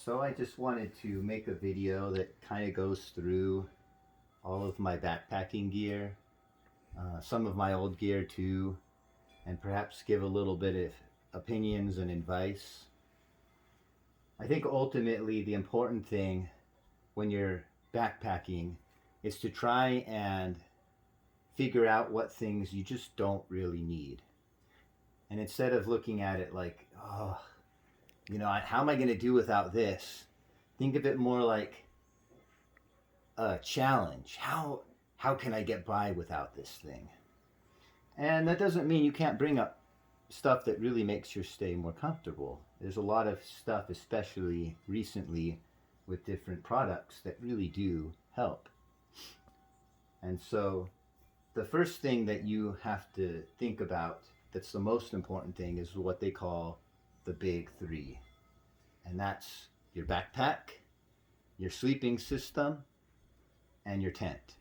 So I just wanted to make a video that kind of goes through all of my backpacking gear, some of my old gear too, and perhaps give a little bit of opinions and advice. I think ultimately the important thing when you're backpacking is to try and figure out what things you just don't really need. And instead of looking at it like, oh, how am I going to do without this? Think of it more like a challenge. How can I get by without this thing? And that doesn't mean you can't bring up stuff that really makes your stay more comfortable. There's a lot of stuff, especially recently with different products, that really do help. And so the first thing that you have to think about, that's the most important thing, is what they call the big three. And that's your backpack, your sleeping system, and your tent.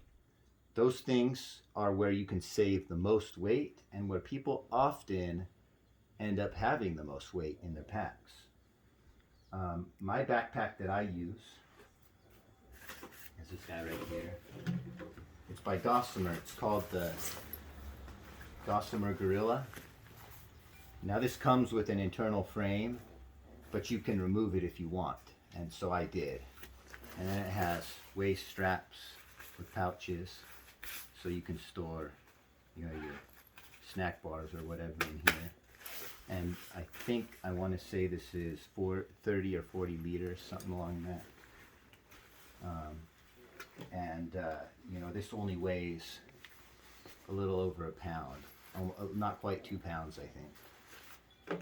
Those things are where you can save the most weight and where people often end up having the most weight in their packs. My backpack that I use is this guy right here. It's by Gossamer. It's called the Gossamer Gorilla. Now this comes with an internal frame, but you can remove it if you want, and so I did. And then it has waist straps with pouches, so you can store, your snack bars or whatever in here. And I think I want to say this is 30 or 40 liters, something along that. This only weighs a little over a pound, not quite 2 pounds, I think.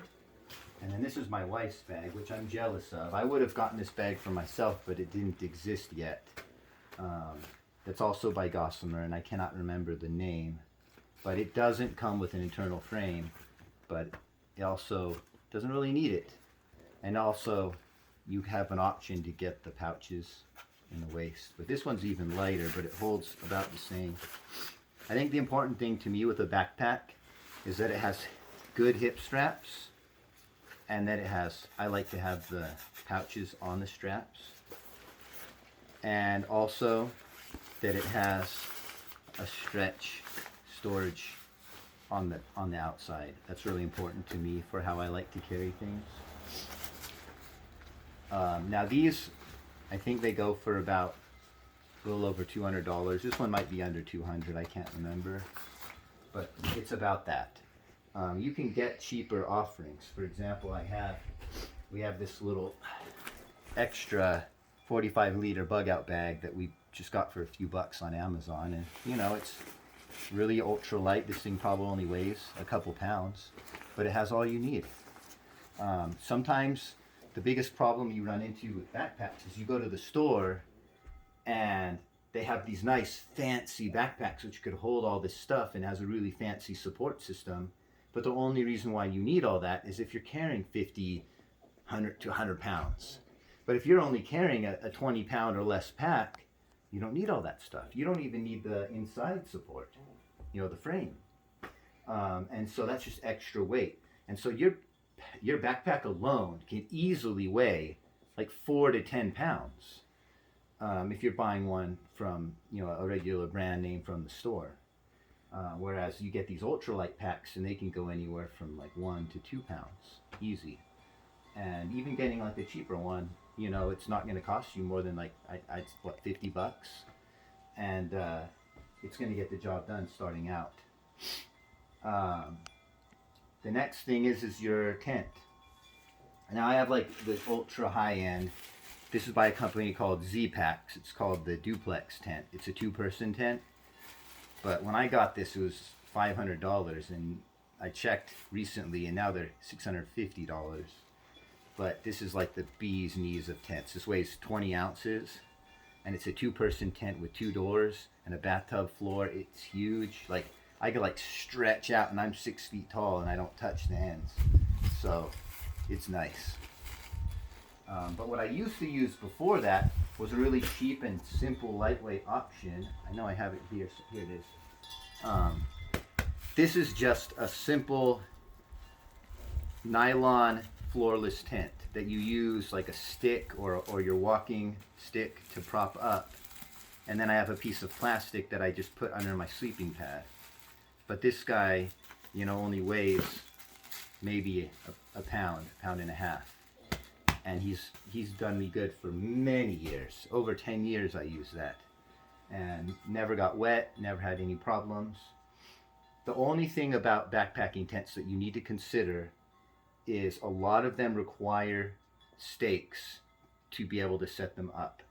And then this is my wife's bag, which I'm jealous of. I would have gotten this bag for myself, but it didn't exist yet. That's also by Gossamer, and I cannot remember the name. But it doesn't come with an internal frame, but it also doesn't really need it. And also, you have an option to get the pouches in the waist. But this one's even lighter, but it holds about the same. I think the important thing to me with a backpack is that it has good hip straps, and that I like to have the pouches on the straps, and also that it has a stretch storage on the outside. That's really important to me for how I like to carry things. Now these, I think they go for about a little over $200. This one might be under 200, I can't remember, but it's about that. You can get cheaper offerings. For example, we have this little extra 45-liter bug out bag that we just got for a few bucks on Amazon, and it's really ultra light. This thing probably only weighs a couple pounds, but it has all you need. Sometimes the biggest problem you run into with backpacks is you go to the store and they have these nice fancy backpacks which could hold all this stuff and has a really fancy support system. But the only reason why you need all that is if you're carrying 50, 100 to 100 pounds. But if you're only carrying a 20 pound or less pack, you don't need all that stuff. You don't even need the inside support, the frame. And so that's just extra weight. And so your backpack alone can easily weigh like 4 to 10 pounds if you're buying one from, a regular brand name from the store. Whereas you get these ultralight packs and they can go anywhere from like 1 to 2 pounds, easy. And even getting like the cheaper one, it's not going to cost you more than $50, and it's going to get the job done starting out. The next thing is your tent. Now I have like the ultra high end. This is by a company called Z-Packs. It's called the Duplex tent. It's a 2-person tent. But when I got this, it was $500, and I checked recently, and now they're $650. But this is like the bee's knees of tents. This weighs 20 ounces, and it's a 2-person tent with 2 doors and a bathtub floor. It's huge. Like, I could stretch out, and I'm 6 feet tall, and I don't touch the ends. So it's nice. But what I used to use before that was a really cheap and simple lightweight option. I know I have it here. So here it is. This is just a simple nylon floorless tent that you use like a stick or your walking stick to prop up. And then I have a piece of plastic that I just put under my sleeping pad. But this guy, you know, only weighs maybe a pound and a half. And he's done me good for many years. Over 10 years I used that. And never got wet, never had any problems. The only thing about backpacking tents that you need to consider is a lot of them require stakes to be able to set them up.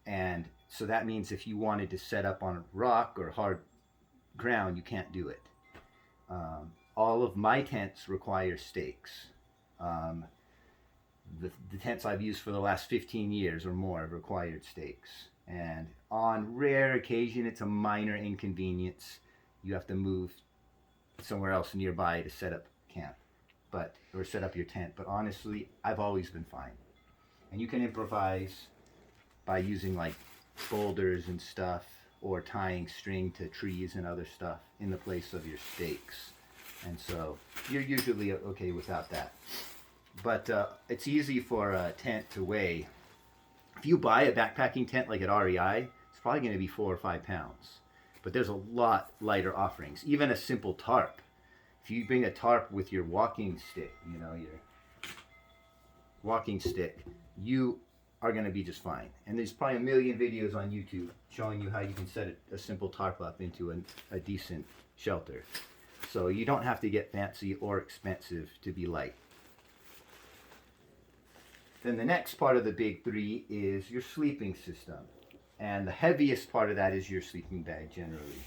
And so that means if you wanted to set up on rock or hard ground, you can't do it. All of my tents require stakes. The tents I've used for the last 15 years or more have required stakes. And on rare occasion, it's a minor inconvenience. You have to move somewhere else nearby to set up camp, or set up your tent. But honestly, I've always been fine. And you can improvise by using like boulders and stuff, or tying string to trees and other stuff in the place of your stakes. And so you're usually okay without that. But it's easy for a tent to weigh. If you buy a backpacking tent like at REI, it's probably going to be 4 or 5 pounds. But there's a lot lighter offerings. Even a simple tarp. If you bring a tarp with your walking stick, you know, your walking stick, you are going to be just fine. And there's probably a million videos on YouTube showing you how you can set a simple tarp up into a decent shelter. So you don't have to get fancy or expensive to be light. Then the next part of the big three is your sleeping system. And the heaviest part of that is your sleeping bag generally.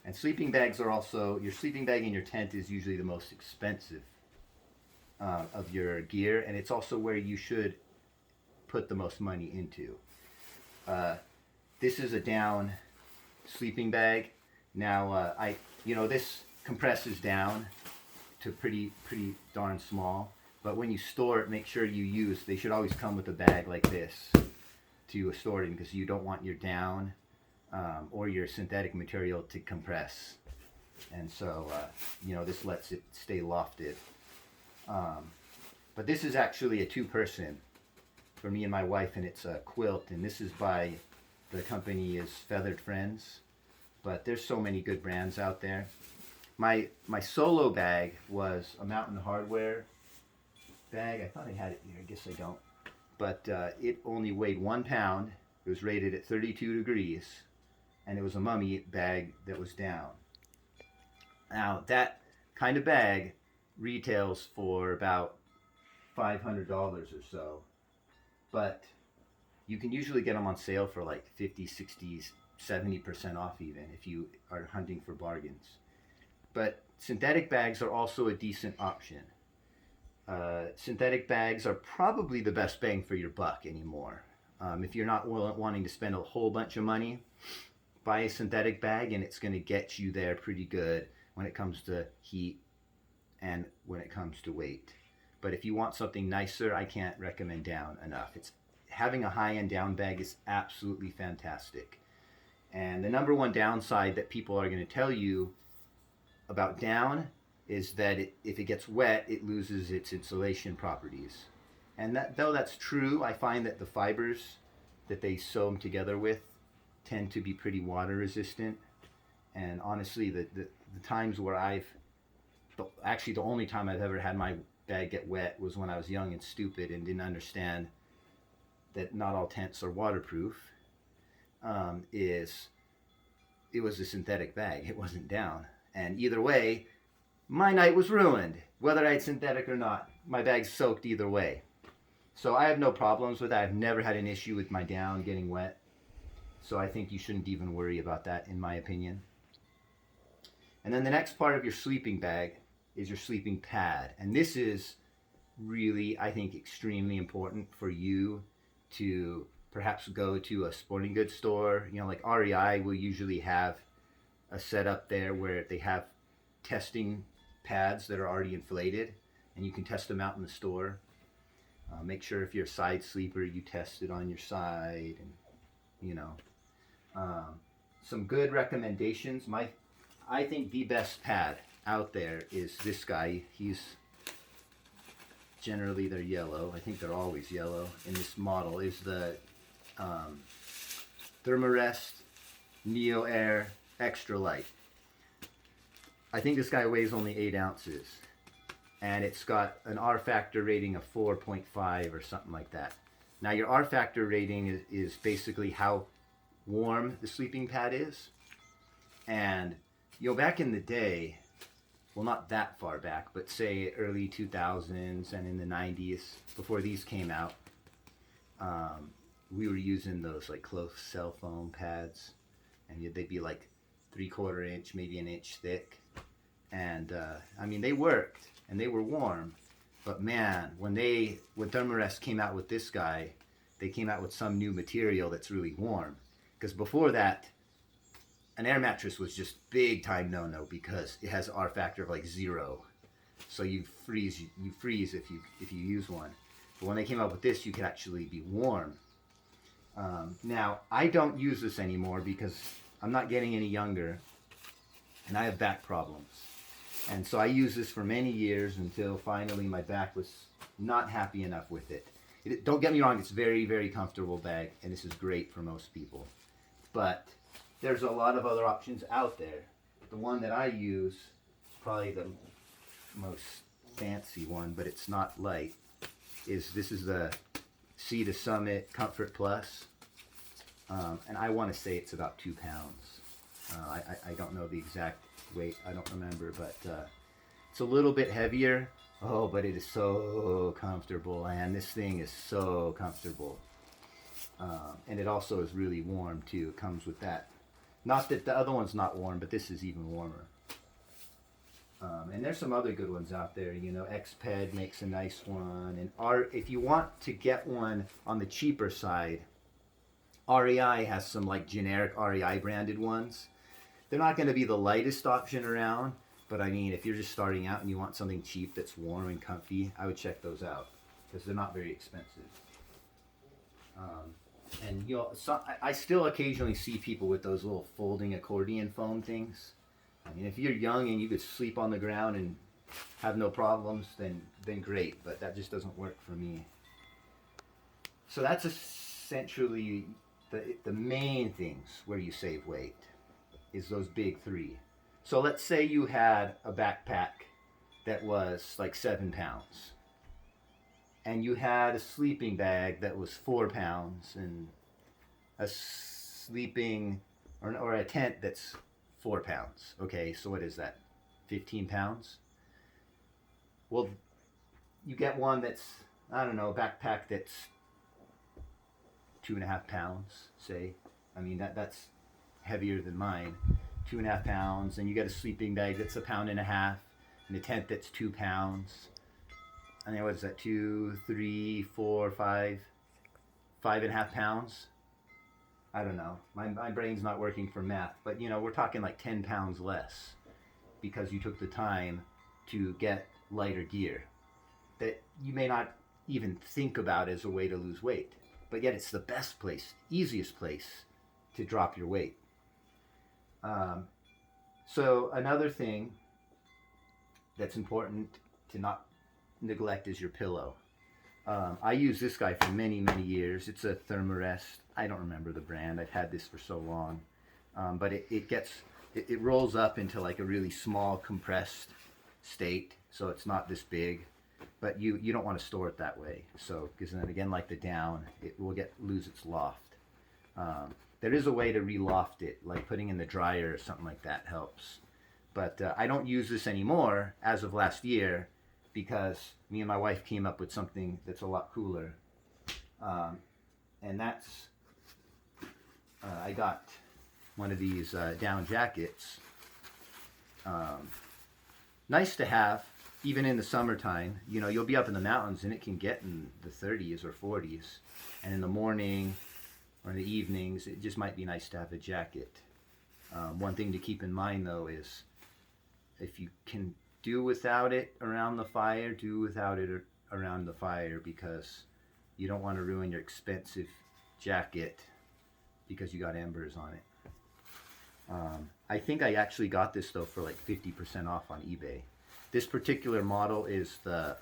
And sleeping bags are also, your sleeping bag in your tent is usually the most expensive of your gear. And it's also where you should put the most money into. This is a down sleeping bag. Now, this compresses down to pretty darn small. But when you store it, make sure they should always come with a bag like this to store it in, because you don't want your down or your synthetic material to compress. And so, this lets it stay lofted. But this is actually a 2-person for me and my wife, and it's a quilt, and this is by, the company is Feathered Friends. But there's so many good brands out there. My solo bag was a Mountain Hardwear bag. I thought I had it here. I guess I don't. But it only weighed 1 pound. It was rated at 32 degrees. And it was a mummy bag that was down. Now, that kind of bag retails for about $500 or so. But you can usually get them on sale for like 50, 60, 70% off even if you are hunting for bargains. But synthetic bags are also a decent option. Synthetic bags are probably the best bang for your buck anymore. If you're not wanting to spend a whole bunch of money, buy a synthetic bag and it's going to get you there pretty good when it comes to heat and when it comes to weight. But if you want something nicer, I can't recommend down enough. Having a high-end down bag is absolutely fantastic. And the number one downside that people are going to tell you about down is that if it gets wet, it loses its insulation properties. And though that's true, I find that the fibers that they sew them together with tend to be pretty water resistant. And honestly, the times where the only time I've ever had my bag get wet was when I was young and stupid and didn't understand that not all tents are waterproof. It was a synthetic bag. It wasn't down. And either way, my night was ruined. Whether I had synthetic or not, my bag's soaked either way. So I have no problems with that. I've never had an issue with my down getting wet. So I think you shouldn't even worry about that, in my opinion. And then the next part of your sleeping bag is your sleeping pad. And this is really, I think, extremely important for you to perhaps go to a sporting goods store. Like REI will usually have a setup there where they have testing pads that are already inflated, and you can test them out in the store. Make sure if you're a side sleeper, you test it on your side, and some good recommendations. I think the best pad out there is this guy. He's generally they're yellow. I think they're always yellow in this model, is the Thermarest Neo Air Extra Light. I think this guy weighs only 8 ounces. And it's got an R factor rating of 4.5 or something like that. Now your R factor rating is basically how warm the sleeping pad is. And you know, back in the day, well, not that far back, but say early 2000s and in the 90s, before these came out, we were using those like close cell phone pads, and they'd be like 3/4 inch, maybe an inch thick. And I mean, they worked and they were warm, but man, when Thermarest came out with this guy, they came out with some new material that's really warm. Because before that, an air mattress was just big time no-no because it has R factor of like 0. So you freeze if you use one. But when they came out with this, you could actually be warm. Now, I don't use this anymore because I'm not getting any younger and I have back problems. And so I used this for many years until finally my back was not happy enough with it. Don't get me wrong, it's very, very comfortable bag, and this is great for most people. But there's a lot of other options out there. The one that I use, probably the most fancy one, but it's not light, is the Sea to Summit Comfort Plus. And I want to say it's about 2 pounds. I don't know the exact weight, I don't remember, but it's a little bit heavier. Oh, but it is so comfortable, and this thing is so comfortable. And it also is really warm too. It comes with that. Not that the other one's not warm, but this is even warmer. And there's some other good ones out there. You know, Xped makes a nice one. And if you want to get one on the cheaper side, REI has some like generic REI branded ones. They're not going to be the lightest option around, but I mean, if you're just starting out and you want something cheap that's warm and comfy, I would check those out because they're not very expensive. And you know, I still occasionally see people with those little folding accordion foam things. I mean, if you're young and you could sleep on the ground and have no problems, then great, but that just doesn't work for me. So that's essentially the main things where you save weight, is those big 3. So let's say you had a backpack that was like 7 pounds, and you had a sleeping bag that was 4 pounds, and a sleeping or a tent that's 4 pounds. Okay, so what is that? 15 pounds? Well, you get one that's, I don't know, a backpack that's 2.5 pounds, say. I mean, that's heavier than mine. 2.5 pounds, and you get a sleeping bag that's 1.5 pounds, and a tent that's 2 pounds. And then what is that? 2, 3, 4, 5, 5.5 pounds. I don't know. My brain's not working for math, but you know, we're talking like 10 pounds less because you took the time to get lighter gear that you may not even think about as a way to lose weight, but yet it's the best place, easiest place to drop your weight. So another thing that's important to not neglect is your pillow. I use this guy for many, many years. It's a Thermarest. I don't remember the brand. I've had this for so long. But it rolls up into like a really small compressed state. So it's not this big, but you don't want to store it that way. So, because then again, like the down, it will lose its loft. There is a way to re-loft it, like putting in the dryer or something like that helps. But I don't use this anymore as of last year because me and my wife came up with something that's a lot cooler. And that's, I got one of these down jackets. Nice to have, even in the summertime. You know, you'll be up in the mountains and it can get in the 30s or 40s. And in the morning or in the evenings, it just might be nice to have a jacket. One thing to keep in mind though is if you can do without it around the fire, do without it around the fire, because you don't want to ruin your expensive jacket because you got embers on it. I think I actually got this though for like 50% off on eBay. This particular model is the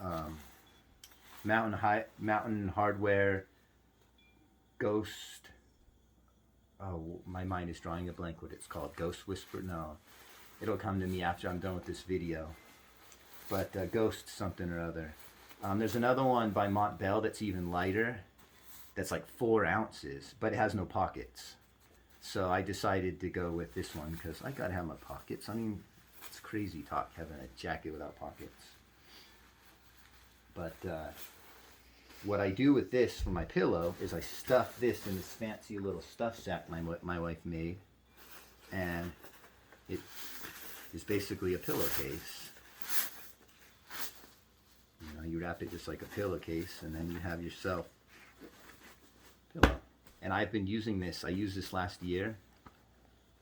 Mountain Hardware Ghost. Oh, my mind is drawing a blank. What it's called? Ghost Whisper? No, it'll come to me after I'm done with this video. But Ghost something or other. There's another one by Montbell that's even lighter. That's like 4 ounces, but it has no pockets. So I decided to go with this one because I gotta have my pockets. I mean, it's crazy talk having a jacket without pockets. But what I do with this for my pillow is I stuff this in this fancy little stuff sack my wife made, and it is basically a pillowcase. You know, you wrap it just like a pillowcase, and then you have yourself a pillow. And I've been using this. I used this last year,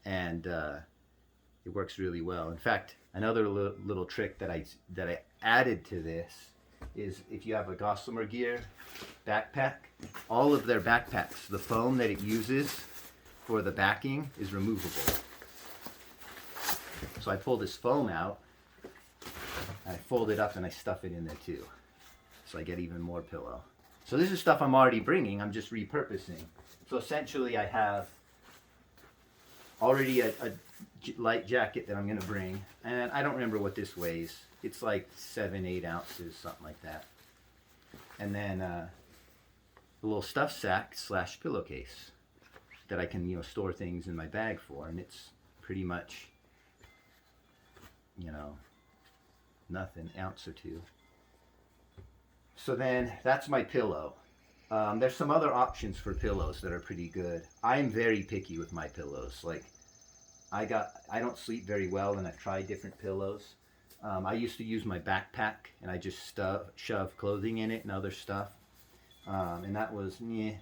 and it works really well. In fact, another little trick that I added to this is if you have a Gossamer Gear backpack, all of their backpacks, the foam that it uses for the backing is removable. So I pull this foam out, and I fold it up, and I stuff it in there too. So I get even more pillow. So this is stuff I'm already bringing, I'm just repurposing. So essentially I have already a light jacket that I'm gonna bring, and I don't remember what this weighs. It's like 7-8 ounces, something like that. And then a little stuff sack / pillowcase that I can, you know, store things in my bag for, and it's pretty much, you know, nothing, ounce or two. So then that's my pillow. There's some other options for pillows that are pretty good. I'm very picky with my pillows. Like I don't sleep very well, and I've tried different pillows. I used to use my backpack, and I just shove clothing in it and other stuff. And that was, yeah.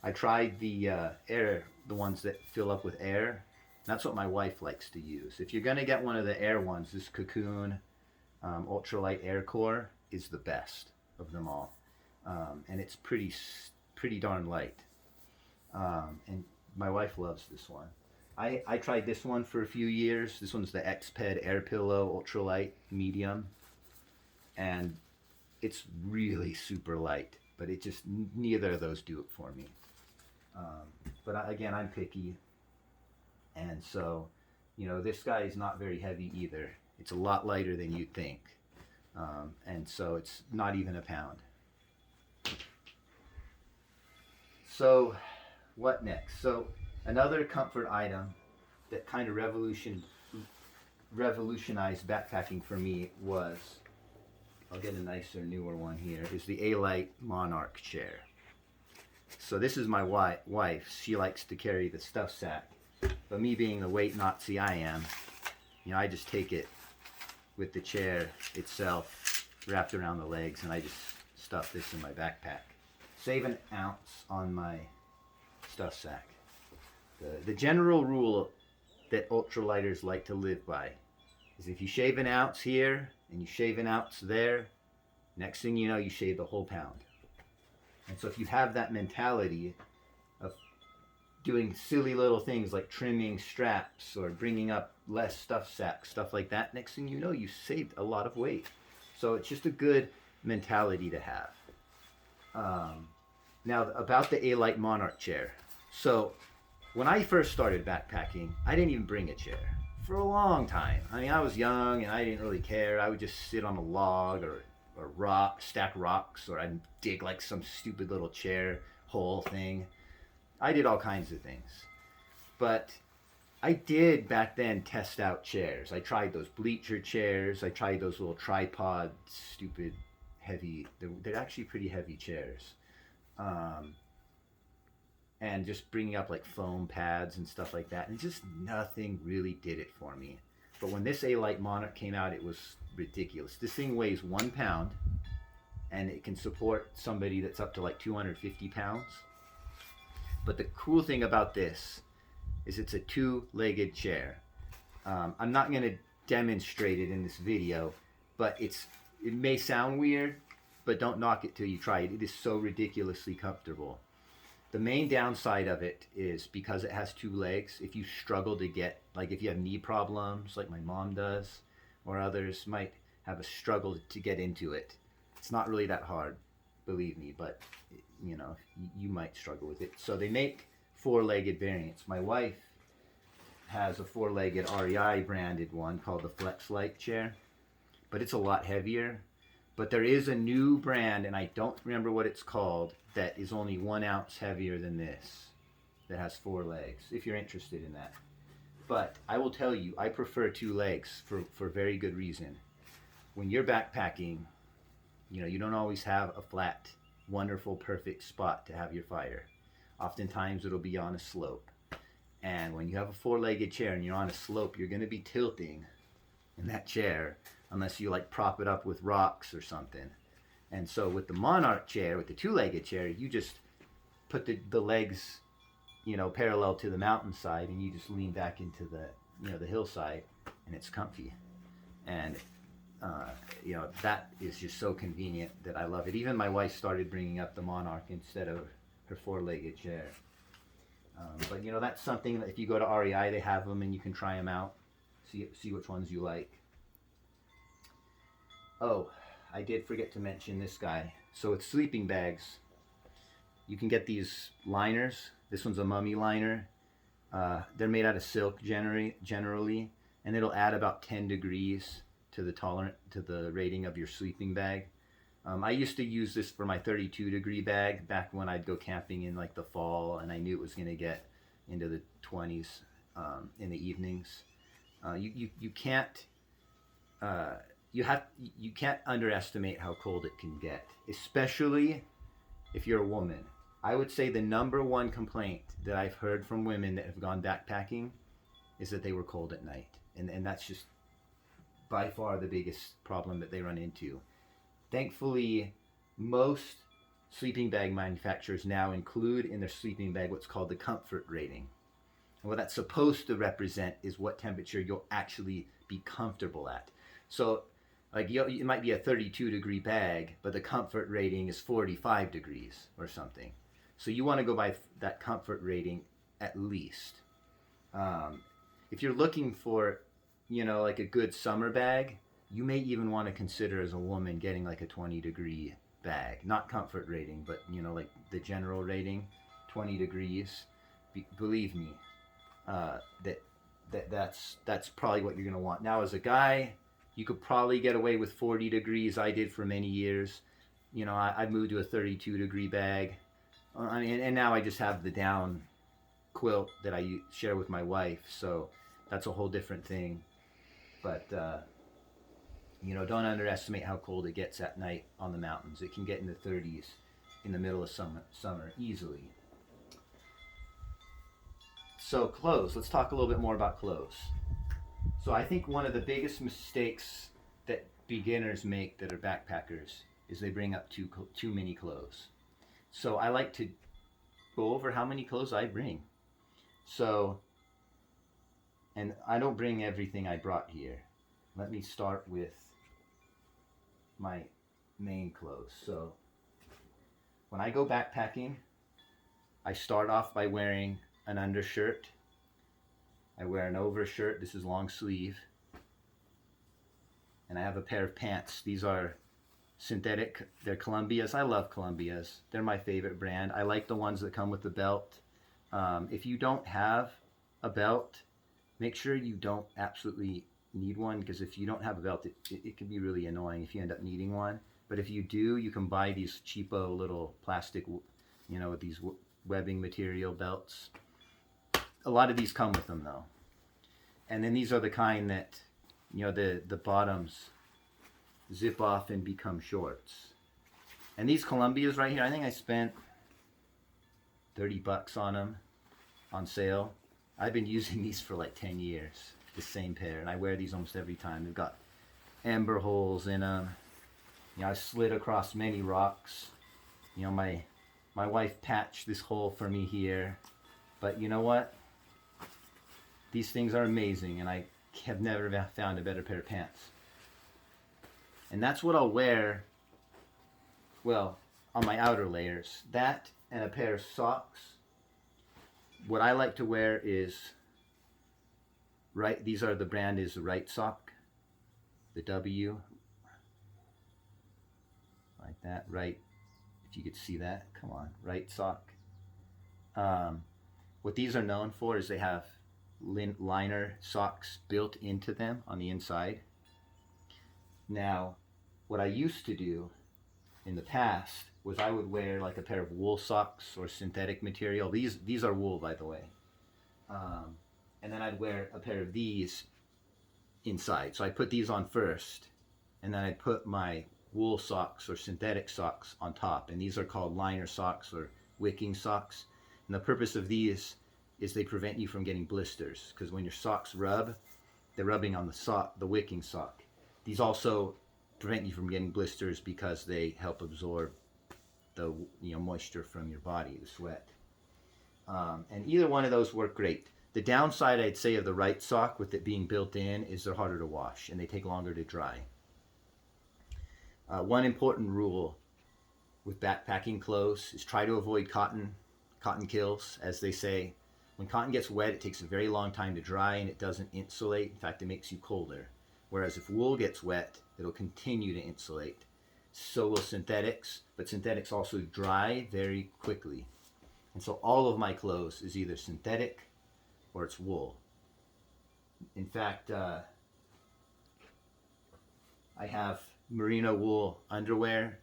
I tried the the ones that fill up with air. That's what my wife likes to use. If you're gonna get one of the air ones, this Cocoon Ultralight Air Core is the best of them all. And it's pretty darn light. And my wife loves this one. I tried this one for a few years. This one's the Xped Air Pillow Ultralight Medium. And it's really super light, but it just, neither of those do it for me. But again, I'm picky. And so, you know, this guy is not very heavy either. It's a lot lighter than you'd think. And so it's not even a pound. So what next? So another comfort item that kind of revolutionized backpacking for me was, I'll get a nicer, newer one here, is the A-Lite Monarch chair. So this is my wife. She likes to carry the stuff sack. But me being the weight Nazi I am, you know, I just take it with the chair itself wrapped around the legs, and I just stuff this in my backpack. Save an ounce on my stuff sack. The general rule that ultralighters like to live by is if you shave an ounce here and you shave an ounce there, next thing you know, you shave the whole pound. And so if you have that mentality of doing silly little things like trimming straps or bringing up less stuff sacks, stuff like that, next thing you know, you saved a lot of weight. So it's just a good mentality to have. Now about the A-Lite Monarch chair. So when I first started backpacking, I didn't even bring a chair for a long time. I mean, I was young and I didn't really care. I would just sit on a log or stack rocks, or I'd dig like some stupid little chair hole thing. I did all kinds of things. But I did back then test out chairs. I tried those bleacher chairs. I tried those little tripod, stupid, heavy, they're actually pretty heavy chairs. And just bringing up like foam pads and stuff like that. And just nothing really did it for me. But when this A-Lite Monarch came out, it was ridiculous. This thing weighs 1 pound, and it can support somebody that's up to like 250 pounds. But the cool thing about this is it's a 2-legged chair. I'm not going to demonstrate it in this video, but it may sound weird, but don't knock it till you try it. It is so ridiculously comfortable. The main downside of it is because it has 2 legs, if you struggle to get, like if you have knee problems like my mom does, or others might have a struggle to get into it, it's not really that hard. believe me, but you know, you might struggle with it. So they make four-legged variants. My wife has a four-legged REI branded one called the Flex Light chair, but it's a lot heavier. But there is a new brand, and I don't remember what it's called, that is only 1 ounce heavier than this, that has 4 legs, if you're interested in that. But I will tell you, I prefer 2 legs for very good reason. When you're backpacking, you know, you don't always have a flat, wonderful, perfect spot to have your fire. Oftentimes it'll be on a slope. And when you have a 4-legged chair and you're on a slope, you're going to be tilting in that chair unless you like prop it up with rocks or something. And so with the Monarch chair, with the 2-legged chair, you just put the legs, you know, parallel to the mountainside, and you just lean back into the, you know, the hillside, and it's comfy. And you know, that is just so convenient that I love it. Even my wife started bringing up the Monarch instead of her 4-legged chair. But you know, that's something that if you go to REI, they have them and you can try them out, see which ones you like. Oh, I did forget to mention this guy. So with sleeping bags, you can get these liners. This one's a mummy liner. They're made out of silk generally, and it'll add about 10 degrees to the rating of your sleeping bag. I used to use this for my 32-degree bag back when I'd go camping in like the fall, and I knew it was going to get into the 20s in the evenings. You can't underestimate how cold it can get, especially if you're a woman. I would say the #1 complaint that I've heard from women that have gone backpacking is that they were cold at night, and that's just by far the biggest problem that they run into. Thankfully, most sleeping bag manufacturers now include in their sleeping bag what's called the comfort rating. And what that's supposed to represent is what temperature you'll actually be comfortable at. So like it might be a 32-degree bag, but the comfort rating is 45 degrees or something. So you want to go by that comfort rating at least. If you're looking for, you know, like a good summer bag, you may even want to consider as a woman getting like a 20-degree bag. Not comfort rating, but you know, like the general rating, 20 degrees. Believe me, that's probably what you're going to want. Now as a guy, you could probably get away with 40 degrees. I did for many years. You know, I moved to a 32-degree bag. I mean, and now I just have the down quilt that I share with my wife. So that's a whole different thing. But, you know, don't underestimate how cold it gets at night on the mountains. It can get in the 30s in the middle of summer easily. So clothes, let's talk a little bit more about clothes. So I think one of the biggest mistakes that beginners make that are backpackers is they bring up too many clothes. So I like to go over how many clothes I bring. So, and I don't bring everything I brought here. Let me start with my main clothes. So when I go backpacking, I start off by wearing an undershirt. I wear an overshirt. This is long sleeve. And I have a pair of pants. These are synthetic. They're Columbias. I love Columbias. They're my favorite brand. I like the ones that come with the belt. If you don't have a belt, make sure you don't absolutely need one, because if you don't have a belt, it can be really annoying if you end up needing one. But if you do, you can buy these cheapo little plastic, you know, with these webbing material belts. A lot of these come with them though. And then these are the kind that, you know, the bottoms zip off and become shorts. And these Columbias right here, I think I spent $30 on them on sale. I've been using these for like 10 years, the same pair, and I wear these almost every time. They've got amber holes in them. You know, I slid across many rocks. You know, my wife patched this hole for me here. But you know what? These things are amazing, and I have never found a better pair of pants. And that's what I'll wear, well, on my outer layers. That and a pair of socks. What I like to wear is, these are, the brand is the Right Sock, the W, like that, Right If you could see that, come on, right sock. What these are known for is they have liner socks built into them on the inside. Now, what I used to do in the past was I would wear like a pair of wool socks or synthetic material. These are wool, by the way. And then I'd wear a pair of these inside. So I put these on first, and then I'd put my wool socks or synthetic socks on top. And these are called liner socks or wicking socks. And the purpose of these is they prevent you from getting blisters, because when your socks rub, they're rubbing on the wicking sock. These also prevent you from getting blisters because they help absorb the moisture from your body, the sweat. And either one of those work great. The downside, I'd say, of the right sock with it being built in is they're harder to wash and they take longer to dry. One important rule with backpacking clothes is try to avoid cotton. Cotton kills, as they say. When cotton gets wet, it takes a very long time to dry and it doesn't insulate. In fact, it makes you colder. Whereas if wool gets wet, it'll continue to insulate. So will synthetics, but synthetics also dry very quickly. And so all of my clothes is either synthetic or it's wool. In fact, I have merino wool underwear.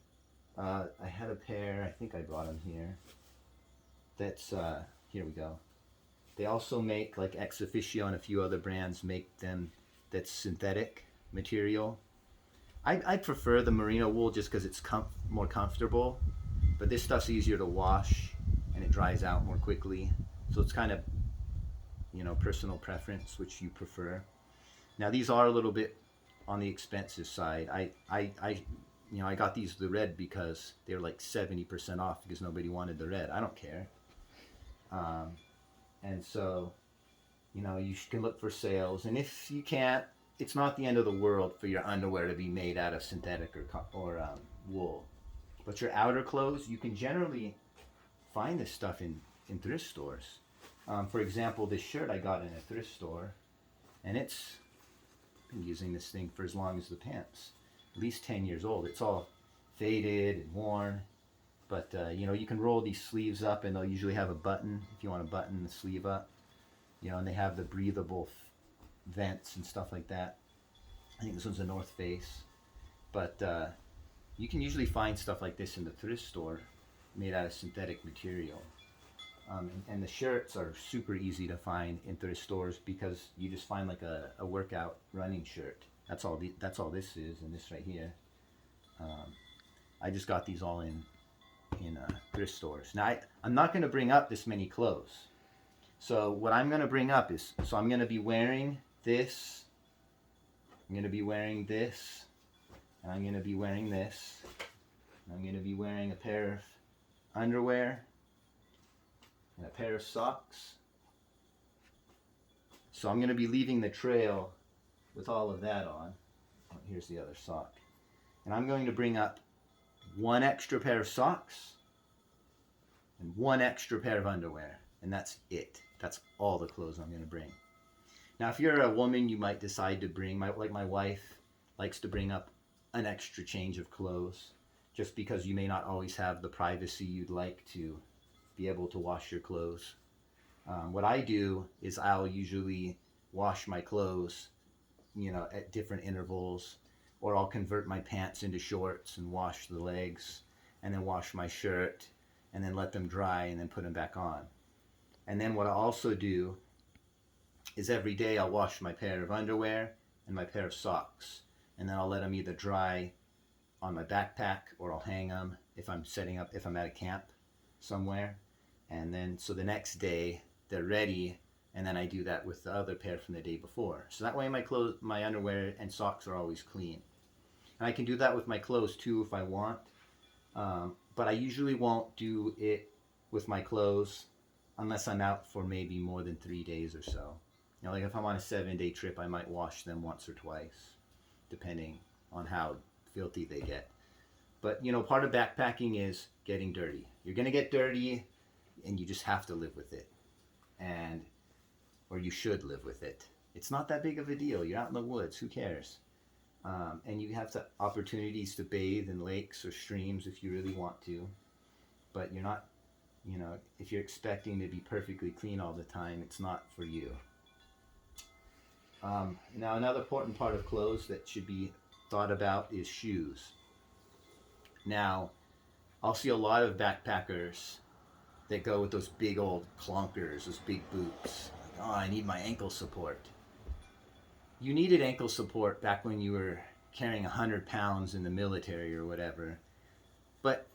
I had a pair, I think I brought them here. That's, here we go. They also make, like Ex Officio and a few other brands make them that's synthetic material. I prefer the merino wool just because it's more comfortable, but this stuff's easier to wash and it dries out more quickly. So it's kind of, personal preference, which you prefer. Now these are a little bit on the expensive side. I got these the red because they were like 70% off because nobody wanted the red. I don't care. And so, you can look for sales. And if you can't, it's not the end of the world for your underwear to be made out of synthetic or wool. But your outer clothes, you can generally find this stuff in thrift stores. For example, this shirt I got in a thrift store, and I've been using this thing for as long as the pants, at least 10 years old. It's all faded and worn, but you can roll these sleeves up, and they'll usually have a button if you want to button the sleeve up, and they have the breathable vents and stuff like that. I think this one's a North Face, but you can usually find stuff like this in the thrift store made out of synthetic material. And the shirts are super easy to find in thrift stores because you just find like a workout running shirt. That's all this is, and this right here. I just got these all in thrift stores. Now I'm not going to bring up this many clothes. So what I'm going to bring up is, I'm going to be wearing this. I'm going to be wearing this. And I'm going to be wearing this. And I'm going to be wearing a pair of underwear and a pair of socks. So I'm going to be leaving the trail with all of that on. Oh, here's the other sock. And I'm going to bring up one extra pair of socks and one extra pair of underwear. And that's it. That's all the clothes I'm going to bring. Now, if you're a woman, you might decide to bring, like my wife likes to bring up an extra change of clothes, just because you may not always have the privacy you'd like to be able to wash your clothes. What I do is I'll usually wash my clothes, at different intervals, or I'll convert my pants into shorts and wash the legs, and then wash my shirt, and then let them dry, and then put them back on. And then what I also do is every day I'll wash my pair of underwear and my pair of socks, and then I'll let them either dry on my backpack or I'll hang them if I'm at a camp somewhere. And then so the next day they're ready, and then I do that with the other pair from the day before. So that way my underwear and socks are always clean. And I can do that with my clothes too if I want, but I usually won't do it with my clothes unless I'm out for maybe more than 3 days or so. Like if I'm on a 7-day trip, I might wash them once or twice, depending on how filthy they get. But part of backpacking is getting dirty. You're gonna get dirty, and you just have to live with it, or you should live with it. It's not that big of a deal. You're out in the woods. Who cares? And you have opportunities to bathe in lakes or streams if you really want to. but you're not, you know, if you're expecting to be perfectly clean all the time, it's not for you. Now, another important part of clothes that should be thought about is shoes. Now, I'll see a lot of backpackers that go with those big old clunkers, those big boots. Like, oh, I need my ankle support. You needed ankle support back when you were carrying 100 pounds in the military or whatever. But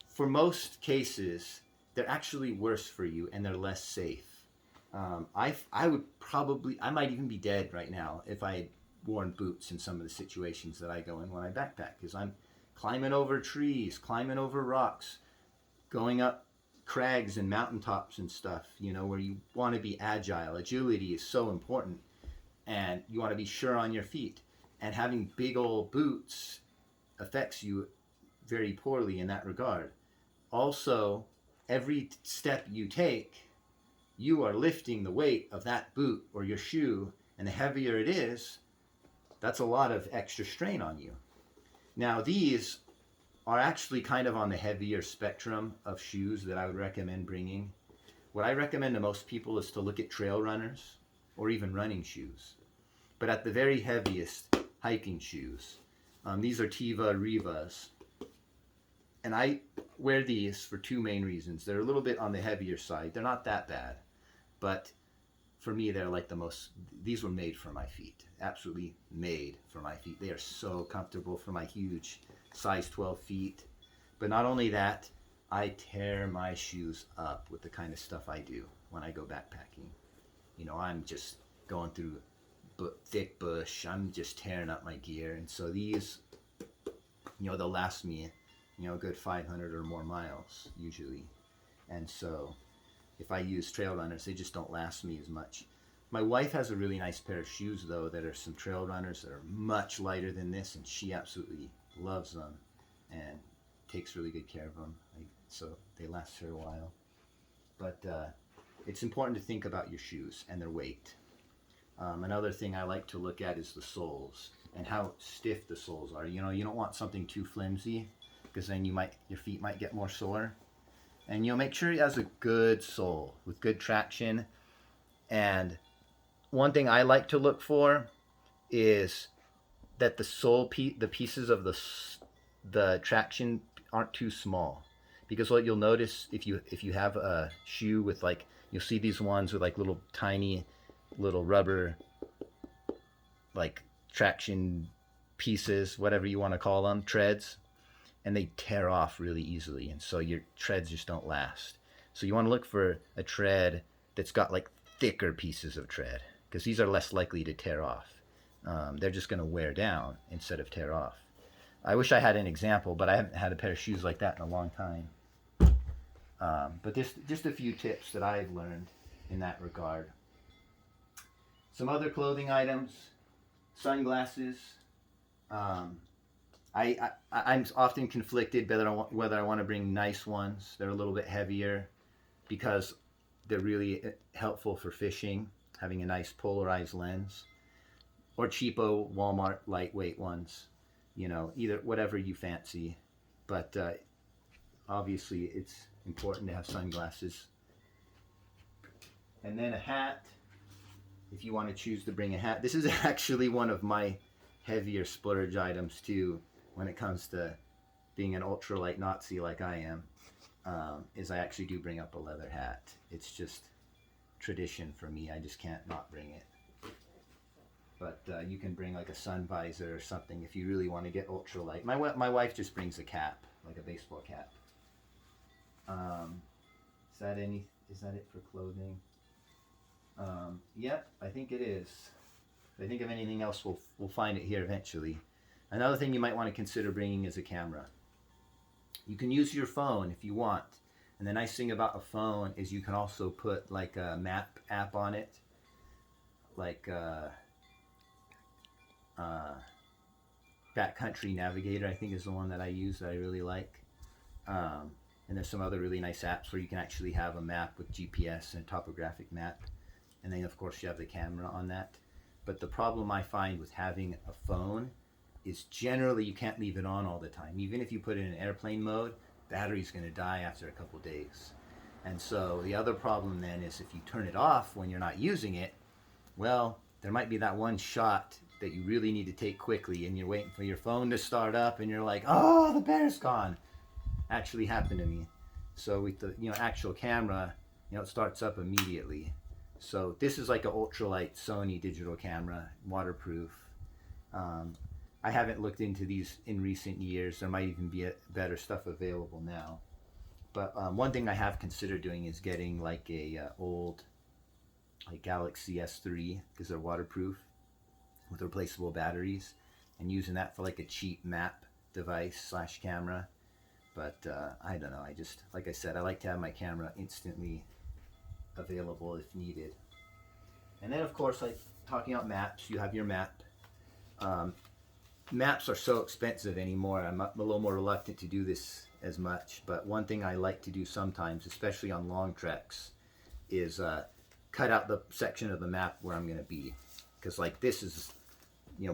for most cases, they're actually worse for you and they're less safe. I might even be dead right now if I had worn boots in some of the situations that I go in when I backpack, because I'm climbing over trees, climbing over rocks, going up crags and mountaintops and stuff, you know, where you want to be agile. Agility is so important, and you want to be sure on your feet. And having big old boots affects you very poorly in that regard. Also, every step you take, you are lifting the weight of that boot or your shoe, and the heavier it is, that's a lot of extra strain on you. Now, these are actually kind of on the heavier spectrum of shoes that I would recommend bringing. What I recommend to most people is to look at trail runners or even running shoes. But at the very heaviest, hiking shoes. These are Teva Rivas. And I wear these for two main reasons. They're a little bit on the heavier side. They're not that bad. But for me, they're like these were made for my feet. Absolutely made for my feet. They are so comfortable for my huge size 12 feet. But not only that, I tear my shoes up with the kind of stuff I do when I go backpacking. You know, I'm just going through thick bush. I'm just tearing up my gear. And so these, you know, they'll last me, you know, a good 500 or more miles usually. And so if I use trail runners, they just don't last me as much. My wife has a really nice pair of shoes, though, that are some trail runners that are much lighter than this, and she absolutely loves them and takes really good care of them. So they last her a while. But it's important to think about your shoes and their weight. Another thing I like to look at is the soles and how stiff the soles are. You know, you don't want something too flimsy, because then your feet might get more sore. And you'll make sure it has a good sole with good traction. And one thing I like to look for is that the sole the pieces of the traction aren't too small. Because what you'll notice if you have a shoe with, like, you'll see these ones with like little tiny little rubber, like, traction pieces, whatever you want to call them, treads, and they tear off really easily, and so your treads just don't last. So you want to look for a tread that's got like thicker pieces of tread, because these are less likely to tear off. They're just going to wear down instead of tear off. I wish I had an example, but I haven't had a pair of shoes like that in a long time. But just a few tips that I've learned in that regard. Some other clothing items: sunglasses. I'm often conflicted whether I want to bring nice ones. They're a little bit heavier because they're really helpful for fishing, having a nice polarized lens, or cheapo Walmart lightweight ones. You know, either whatever you fancy. But obviously it's important to have sunglasses. And then a hat, if you want to choose to bring a hat. This is actually one of my heavier splurge items too, when it comes to being an ultralight Nazi like I am, is I actually do bring up a leather hat. It's just tradition for me. I just can't not bring it. But you can bring like a sun visor or something if you really want to get ultralight. My wife just brings a cap, like a baseball cap. Is that it for clothing? Yep, I think it is. If I think of anything else, we'll find it here eventually. Another thing you might want to consider bringing is a camera. You can use your phone if you want. And the nice thing about a phone is you can also put like a map app on it. Like Backcountry Navigator, I think, is the one that I use that I really like. And there's some other really nice apps where you can actually have a map with GPS and a topographic map. And then of course you have the camera on that. But the problem I find with having a phone is generally you can't leave it on all the time. Even if you put it in airplane mode, battery's going to die after a couple days. And so the other problem then is if you turn it off when you're not using it, well, there might be that one shot that you really need to take quickly, and you're waiting for your phone to start up, and you're like, oh, the battery's gone. Actually happened to me. So with the actual camera, it starts up immediately. So this is like an ultralight Sony digital camera, waterproof. I haven't looked into these in recent years. There might even be better stuff available now. But one thing I have considered doing is getting like a old like Galaxy S3, because they're waterproof with replaceable batteries, and using that for like a cheap map device / camera. But I don't know. I just, like I said, I like to have my camera instantly available if needed. And then of course, like talking about maps, you have your map. Maps are so expensive anymore. I'm a little more reluctant to do this as much, but one thing I like to do sometimes, especially on long treks, is cut out the section of the map where I'm going to be. Because like this is,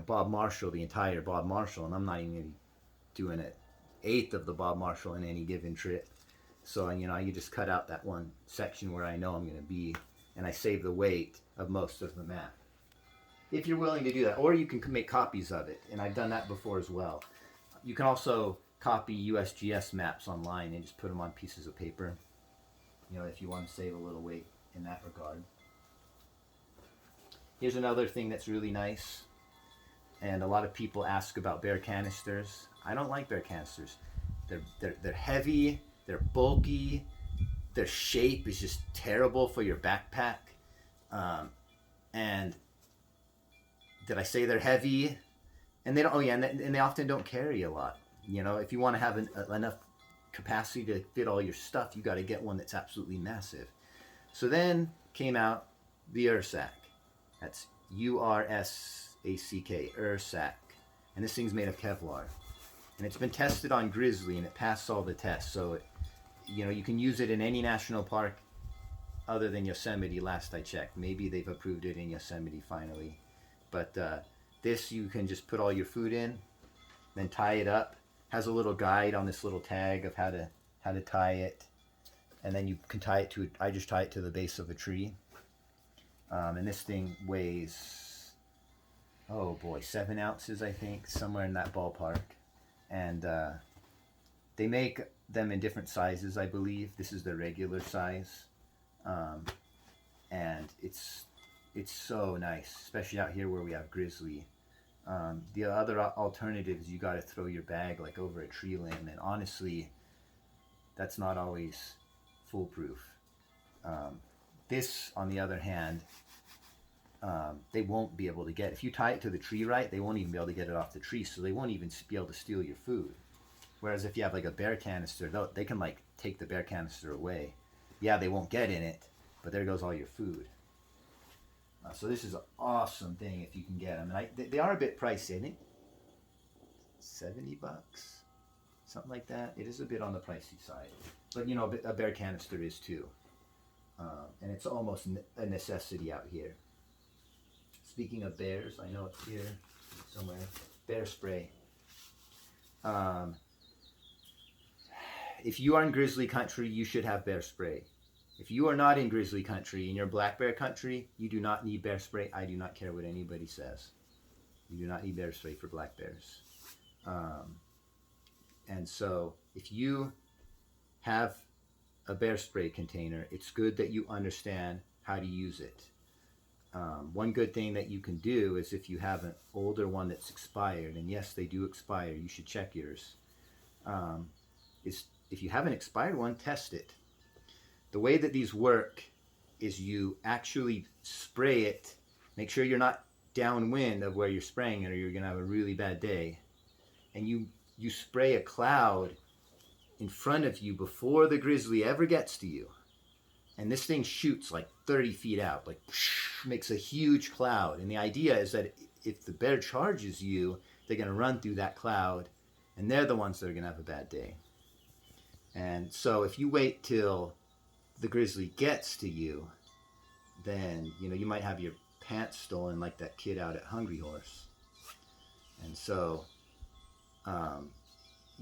Bob Marshall, the entire Bob Marshall, and I'm not even going to be doing an eighth of the Bob Marshall in any given trip. So, you just cut out that one section where I know I'm going to be, and I save the weight of most of the map. If you're willing to do that, or you can make copies of it, and I've done that before as well. You can also copy USGS maps online and just put them on pieces of paper, if you want to save a little weight in that regard. Here's another thing that's really nice, and a lot of people ask about bear canisters. I don't like bear canisters. They're heavy, they're bulky, their shape is just terrible for your backpack, and did I say they're heavy? And they don't. Oh yeah, and they often don't carry a lot. If you want to have enough capacity to fit all your stuff, you got to get one that's absolutely massive. So then came out the Ursack. That's URSACK, Ursack, and this thing's made of Kevlar, and it's been tested on grizzly, and it passed all the tests. So you can use it in any national park other than Yosemite. Last I checked, maybe they've approved it in Yosemite finally. But this, you can just put all your food in, then tie it up. Has a little guide on this little tag of how to tie it, and then you can tie it to. I just tie it to the base of a tree, and this thing weighs, oh boy, 7 ounces, I think, somewhere in that ballpark. And they make them in different sizes, I believe. This is the regular size, and it's so nice, especially out here where we have grizzly. The other alternative is you got to throw your bag like over a tree limb, and honestly, that's not always foolproof. This, on the other hand, they won't be able to get. If you tie it to the tree right, they won't even be able to get it off the tree, so they won't even be able to steal your food. Whereas if you have like a bear canister, they can like take the bear canister away. Yeah, they won't get in it, but there goes all your food. So this is an awesome thing if you can get them. And they are a bit pricey. I think $70, something like that. It is a bit on the pricey side, but a bear canister is too, and it's almost a necessity out here. Speaking of bears, I know it's here somewhere. Bear spray. If you are in grizzly country, you should have bear spray. If you are not in grizzly country, in your black bear country, you do not need bear spray. I do not care what anybody says. You do not need bear spray for black bears. And so if you have a bear spray container, it's good that you understand how to use it. One good thing that you can do is if you have an older one that's expired, and yes, they do expire, you should check yours. Is if you have an expired one, test it. The way that these work is you actually spray it. Make sure you're not downwind of where you're spraying it, or you're going to have a really bad day. And you spray a cloud in front of you before the grizzly ever gets to you. And this thing shoots like 30 feet out, like makes a huge cloud. And the idea is that if the bear charges you, they're going to run through that cloud, and they're the ones that are going to have a bad day. And so if you wait till the grizzly gets to you, then you might have your pants stolen like that kid out at Hungry Horse. And so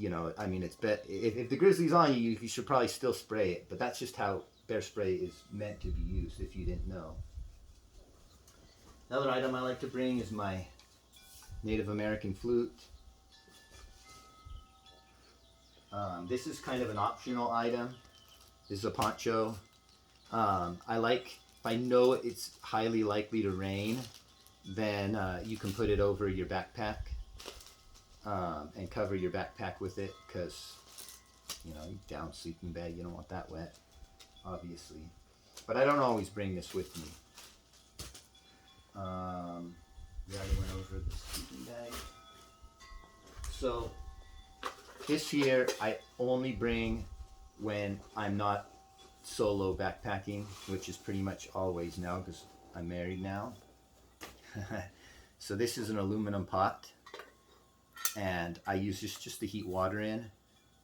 you know, I mean, it's if the grizzly's on you, you should probably still spray it. But that's just how bear spray is meant to be used, if you didn't know. Another item I like to bring is my Native American flute. This is kind of an optional item. This is a poncho. If I know it's highly likely to rain, then you can put it over your backpack and cover your backpack with it, because, you know, down sleeping bag, you don't want that wet, obviously. But I don't always bring this with me. We already went over the sleeping bag. So this here I only bring when I'm not solo backpacking, which is pretty much always now because I'm married now. So this is an aluminum pot, and I use this just to heat water in.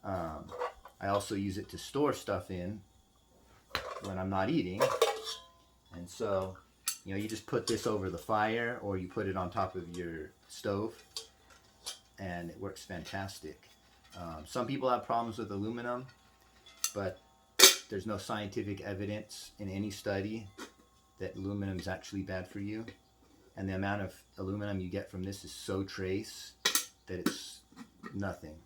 I also use it to store stuff in when I'm not eating. And so, you know, you just put this over the fire, or you put it on top of your stove, and it works fantastic. Some people have problems with aluminum, but there's no scientific evidence in any study that aluminum is actually bad for you. And the amount of aluminum you get from this is so trace that it's nothing.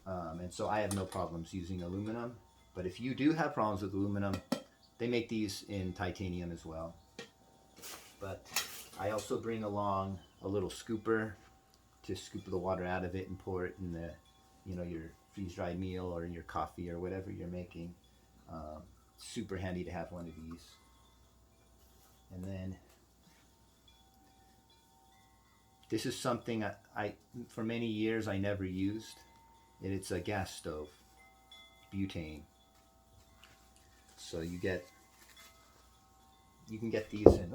And so I have no problems using aluminum. But if you do have problems with aluminum, they make these in titanium as well. But I also bring along a little scooper to scoop the water out of it and pour it in the, you know, your freeze-dried meal or in your coffee or whatever you're making. Super handy to have one of these. And then this is something I for many years I never used. It's a gas stove, butane. So you can get these in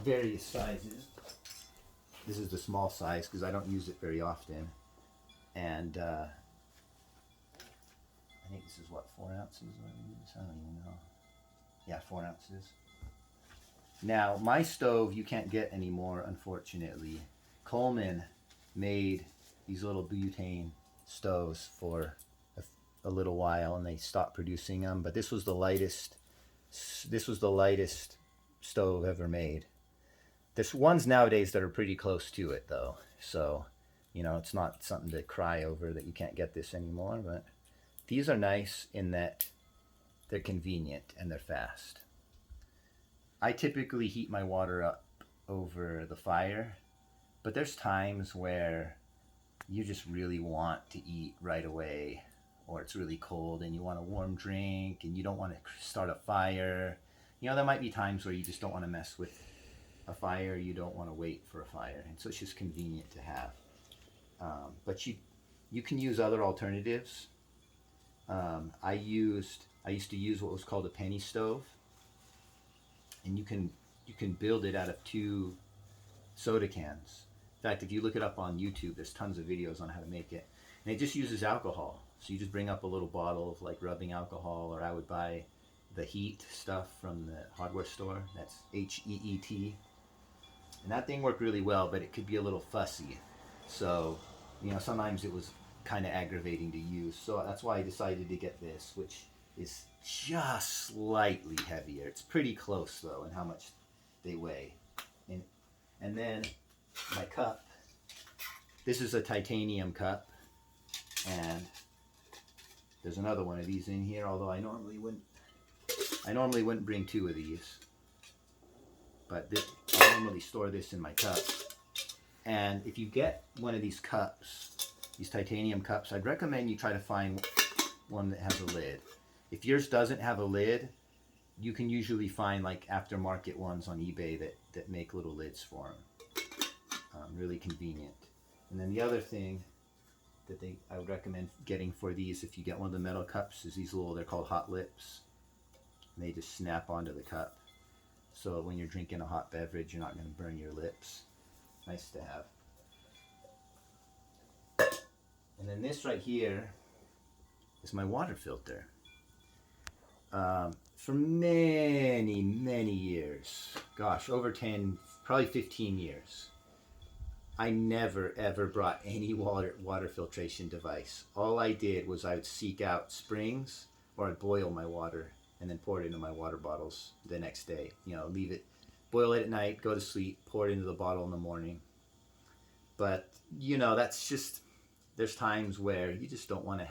various sizes. This is the small size because I don't use it very often. And I think this is what, 4 ounces? I don't even know. Yeah, 4 ounces. Now, my stove you can't get anymore, unfortunately. Coleman made these little butane stoves for a little while, and they stopped producing them. But this was the lightest. This was the lightest stove ever made. There's ones nowadays that are pretty close to it, though. So, you know, it's not something to cry over that you can't get this anymore. But these are nice in that they're convenient and they're fast. I typically heat my water up over the fire, but there's times where you just really want to eat right away, or it's really cold and you want a warm drink and you don't want to start a fire. You know, there might be times where you just don't want to mess with a fire, you don't want to wait for a fire, and so it's just convenient to have. But you can use other alternatives. I used to use what was called a penny stove, and you can build it out of 2 soda cans. In fact, if you look it up on YouTube, there's tons of videos on how to make it. And it just uses alcohol. So you just bring up a little bottle of like rubbing alcohol, or I would buy the Heat stuff from the hardware store. That's HEET. And that thing worked really well, but it could be a little fussy. So, you know, sometimes it was kind of aggravating to use. So that's why I decided to get this, which is just slightly heavier. It's pretty close though in how much they weigh. And then my cup. This is a titanium cup, and there's another one of these in here, although I normally wouldn't bring 2 of these. But I normally store this in my cup. And if you get one of these cups, these titanium cups, I'd recommend you try to find one that has a lid. If yours doesn't have a lid, you can usually find like aftermarket ones on eBay that make little lids for them. Really convenient. And then the other thing that I would recommend getting for these, if you get one of the metal cups, is these they're called hot lips. And they just snap onto the cup. So when you're drinking a hot beverage, you're not going to burn your lips. Nice to have. And then this right here is my water filter. For many years, gosh, over 10, probably 15 years, I never ever brought any water filtration device. All I did was I would seek out springs, or I'd boil my water and then pour it into my water bottles the next day. You know, leave it, boil it at night, go to sleep, pour it into the bottle in the morning. But you know, that's just, there's times where you just don't want to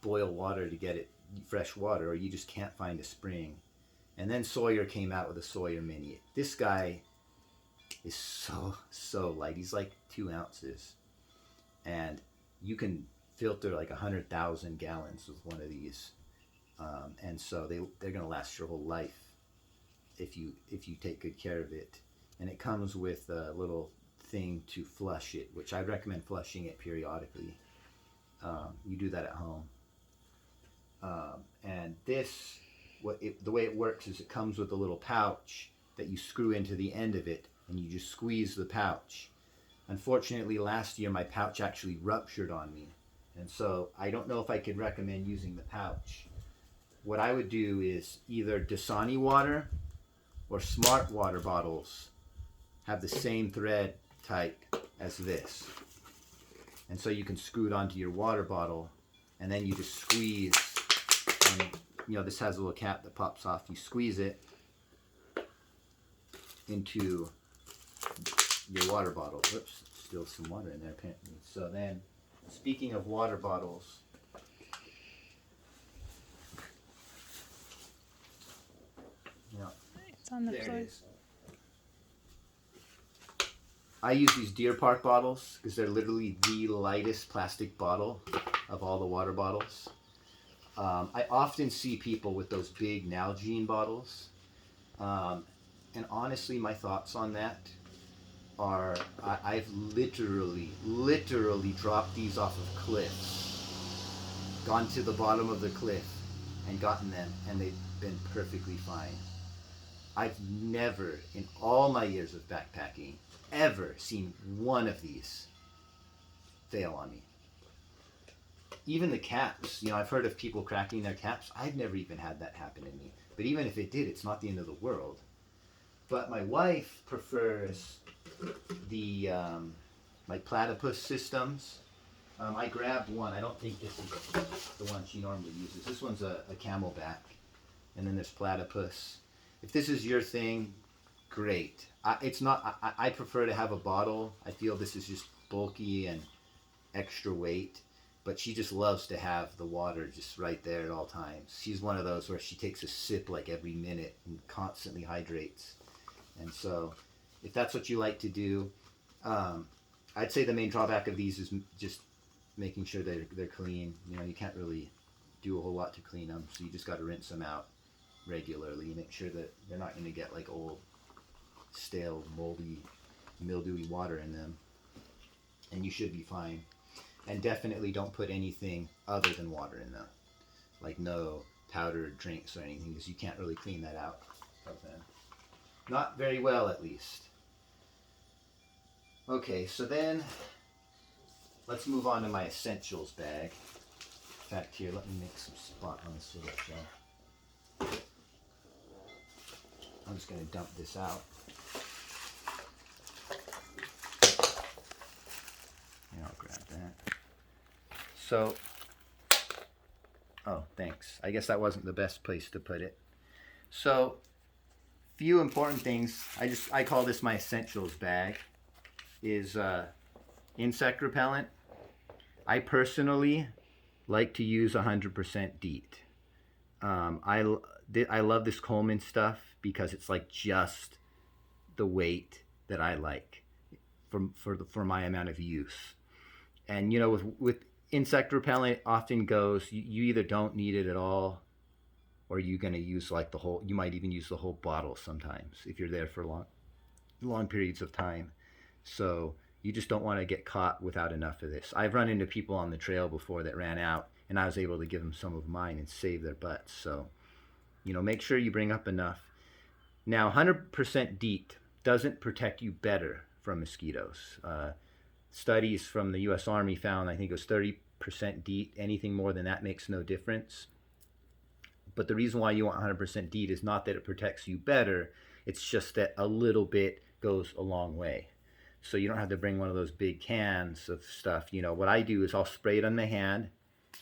boil water to get it fresh water, or you just can't find a spring. And then Sawyer came out with a Sawyer Mini. This guy is so light. He's like 2 ounces, and you can filter like 100,000 gallons with one of these. And so they're gonna last your whole life if you take good care of it. And it comes with a little thing to flush it, which I recommend flushing it periodically. You do that at home. And this, the way it works is it comes with a little pouch that you screw into the end of it, and you just squeeze the pouch. Unfortunately, last year my pouch actually ruptured on me, and so I don't know if I could recommend using the pouch. What I would do is either Dasani water or Smart water bottles have the same thread type as this, and so you can screw it onto your water bottle, and then you just squeeze. And, you know, this has a little cap that pops off. You squeeze it into your water bottle. Whoops, still some water in there apparently. So then, speaking of water bottles, you know, it's on the there floor. it is. I use these Deer Park bottles because they're literally the lightest plastic bottle of all the water bottles. I often see people with those big Nalgene bottles, and honestly, my thoughts on that are I've literally dropped these off of cliffs, gone to the bottom of the cliff and gotten them, and they've been perfectly fine. I've never, in all my years of backpacking, ever seen one of these fail on me. Even the caps, you know, I've heard of people cracking their caps. I've never even had that happen to me. But even if it did, it's not the end of the world. But my wife prefers the like platypus systems. I grabbed one. I don't think this is the one she normally uses. This one's a camelback, and then there's platypus. If this is your thing, great. It's not. I prefer to have a bottle. I feel this is just bulky and extra weight. But she just loves to have the water just right there at all times. She's one of those where she takes a sip like every minute and constantly hydrates. And so, if that's what you like to do, I'd say the main drawback of these is just making sure they're clean. You know, you can't really do a whole lot to clean them, so you just got to rinse them out regularly and make sure that they're not going to get like old, stale, moldy, mildewy water in them. And you should be fine. And definitely don't put anything other than water in them, like no powdered drinks or anything, because you can't really clean that out of them. Not very well, at least. Okay, so then let's move on to my essentials bag. In fact, here, let me make some spot on this little shelf. I'm just going to dump this out. Yeah, I'll grab that. So, oh, thanks. I guess that wasn't the best place to put it. So, few important things. I call this my essentials bag. Is insect repellent. I personally like to use 100% DEET. I love this Coleman stuff because it's like just the weight that I like for my amount of use. And you know, with insect repellent, it often goes, you either don't need it at all, or you're going to use like the whole, you might even use the whole bottle sometimes if you're there for long periods of time. So you just don't want to get caught without enough of this. I've run into people on the trail before that ran out, and I was able to give them some of mine and save their butts. So, you know, make sure you bring up enough. Now, 100% DEET doesn't protect you better from mosquitoes. Studies from the U.S. Army found, I think it was 30% DEET. Anything more than that makes no difference. But the reason why you want 100% DEET is not that it protects you better. It's just that a little bit goes a long way. so you don't have to bring one of those big cans of stuff. You know, what I do is I'll spray it on my hand,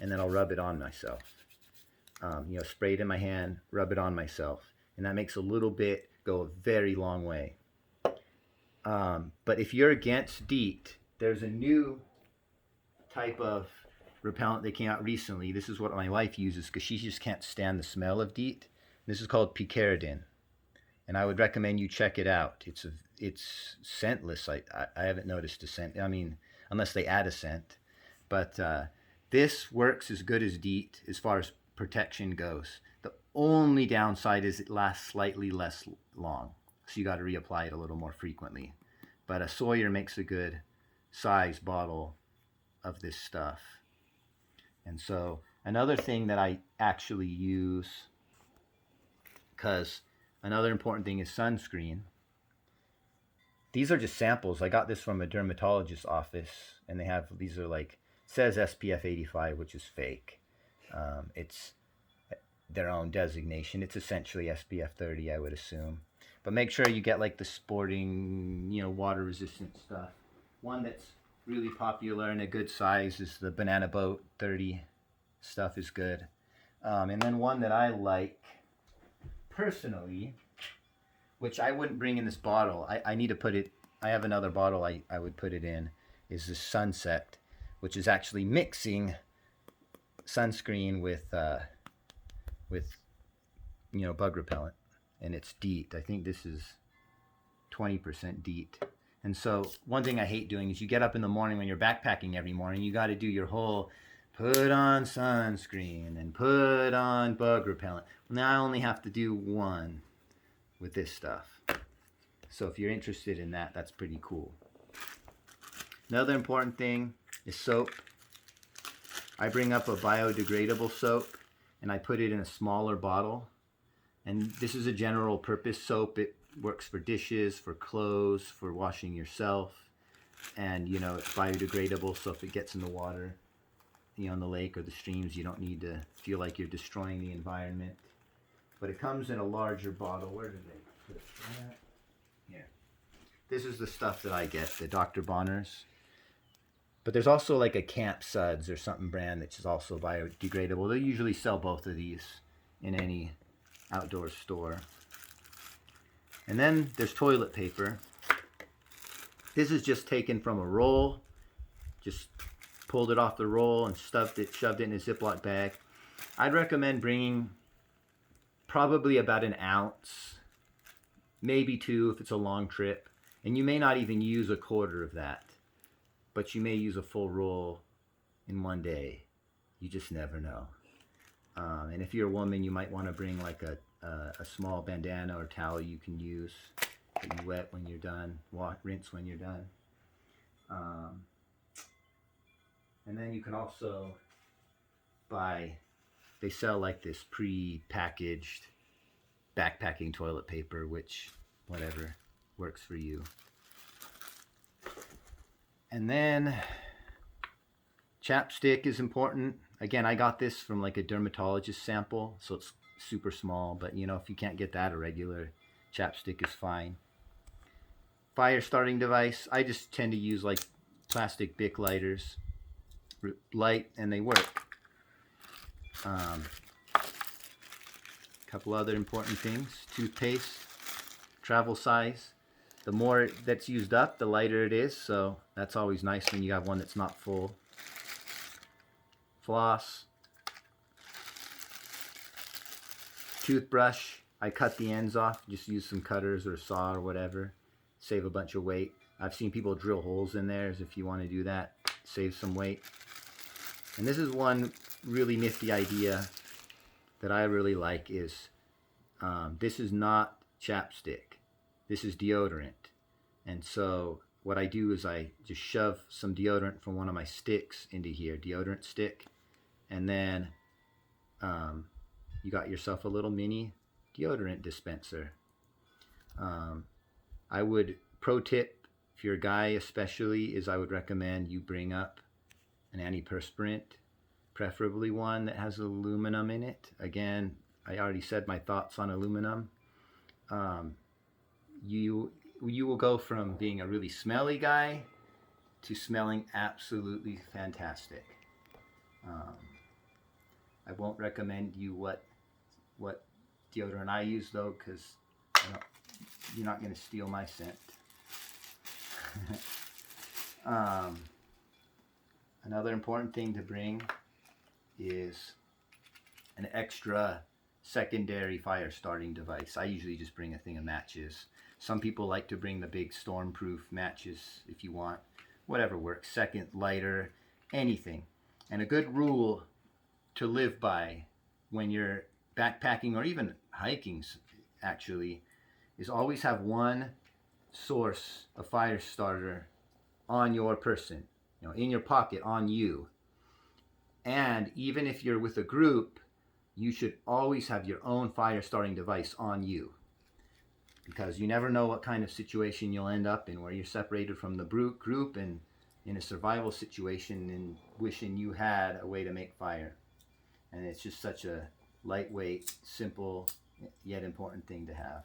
and then I'll rub it on myself. You know, spray it in my hand, rub it on myself, and that makes a little bit go a very long way. But if you're against DEET, there's a new type of repellent that came out recently. This is what my wife uses because she just can't stand the smell of DEET. This is called picaridin, and I would recommend you check it out. It's scentless. I haven't noticed a scent. I mean, unless they add a scent. But this works as good as DEET as far as protection goes. The only downside is it lasts slightly less long, so you got to reapply it a little more frequently. But a Sawyer makes a good size bottle of this stuff. And so another thing that I actually use, because another important thing is sunscreen. These are just samples. I got this from a dermatologist's office, and they have, these are like, says SPF 85, which is fake. It's their own designation. It's essentially SPF 30, I would assume. But make sure you get like the sporting, you know, water resistant stuff. One that's really popular and a good size is the Banana Boat 30 stuff is good. And then one that I like personally, which I wouldn't bring in this bottle. I need to put it, I have another bottle I would put it in, is this Sunset, which is actually mixing sunscreen with you know, bug repellent, and it's DEET. I think this is 20% DEET. And so one thing I hate doing is you get up in the morning when you're backpacking every morning, you got to do your whole put on sunscreen and put on bug repellent. Now I only have to do one with this stuff. So if you're interested in that, that's pretty cool. Another important thing is soap. I bring up a biodegradable soap, and I put it in a smaller bottle. And this is a general purpose soap. It works for dishes, for clothes, for washing yourself. And, you know, it's biodegradable, so if it gets in the water, you know, in the lake or the streams, you don't need to feel like you're destroying the environment. But it comes in a larger bottle. Where did they put that? Here. This is the stuff that I get, the Dr. Bonners. But there's also like a Camp Suds or something brand that's also biodegradable. They usually sell both of these in any outdoor store. And then there's toilet paper. This is just taken from a roll. Just pulled it off the roll and shoved it in a Ziploc bag. I'd recommend bringing probably about an ounce, maybe 2 if it's a long trip. And you may not even use a quarter of that, but you may use a full roll in one day. You just never know. And if you're a woman, you might want to bring like a small bandana or towel you can use that you wet when you're done, rinse when you're done. And then you can also buy, they sell like this pre-packaged backpacking toilet paper, which whatever works for you. And then chapstick is important. Again, I got this from like a dermatologist sample, so it's super small, but you know, if you can't get that, a regular chapstick is fine. Fire starting device, I just tend to use like plastic Bic lighters. Light and they work. Couple other important things. Toothpaste, travel size. The more that's used up, the lighter it is, so that's always nice when you have one that's not full. Floss. Toothbrush, I cut the ends off, just use some cutters or a saw or whatever. Save a bunch of weight. I've seen people drill holes in theirs. If you want to do that, save some weight. And this is one really nifty idea that I really like is, this is not chapstick. This is deodorant. And so what I do is I just shove some deodorant from one of my sticks into here, deodorant stick. And then you got yourself a little mini deodorant dispenser. I would, pro tip, if you're a guy especially, is I would recommend you bring up an antiperspirant, preferably one that has aluminum in it. Again, I already said my thoughts on aluminum. you will go from being a really smelly guy to smelling absolutely fantastic. Um, I won't recommend you what deodorant I use though, because you're not going to steal my scent. um, Another important thing to bring is an extra secondary fire starting device. I usually just bring a thing of matches. Some people like to bring the big stormproof matches if you want. Whatever works. Second, lighter, anything. And a good rule to live by when you're backpacking or even hiking actually is always have one source of fire starter on your person, in your pocket, on you. And even if you're with a group, you should always have your own fire starting device on you, because you never know what kind of situation you'll end up in where you're separated from the group and in a survival situation and wishing you had a way to make fire. And it's just such a lightweight, simple, yet important thing to have.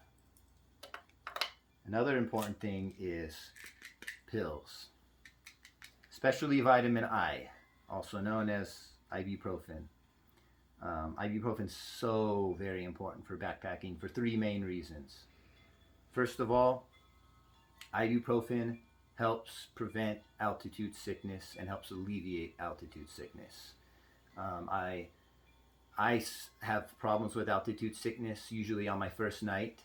Another important thing is pills, especially vitamin I, also known as ibuprofen. Ibuprofen is so very important for backpacking for three main reasons. First of all, ibuprofen helps prevent altitude sickness and helps alleviate altitude sickness. I have problems with altitude sickness usually on my first night.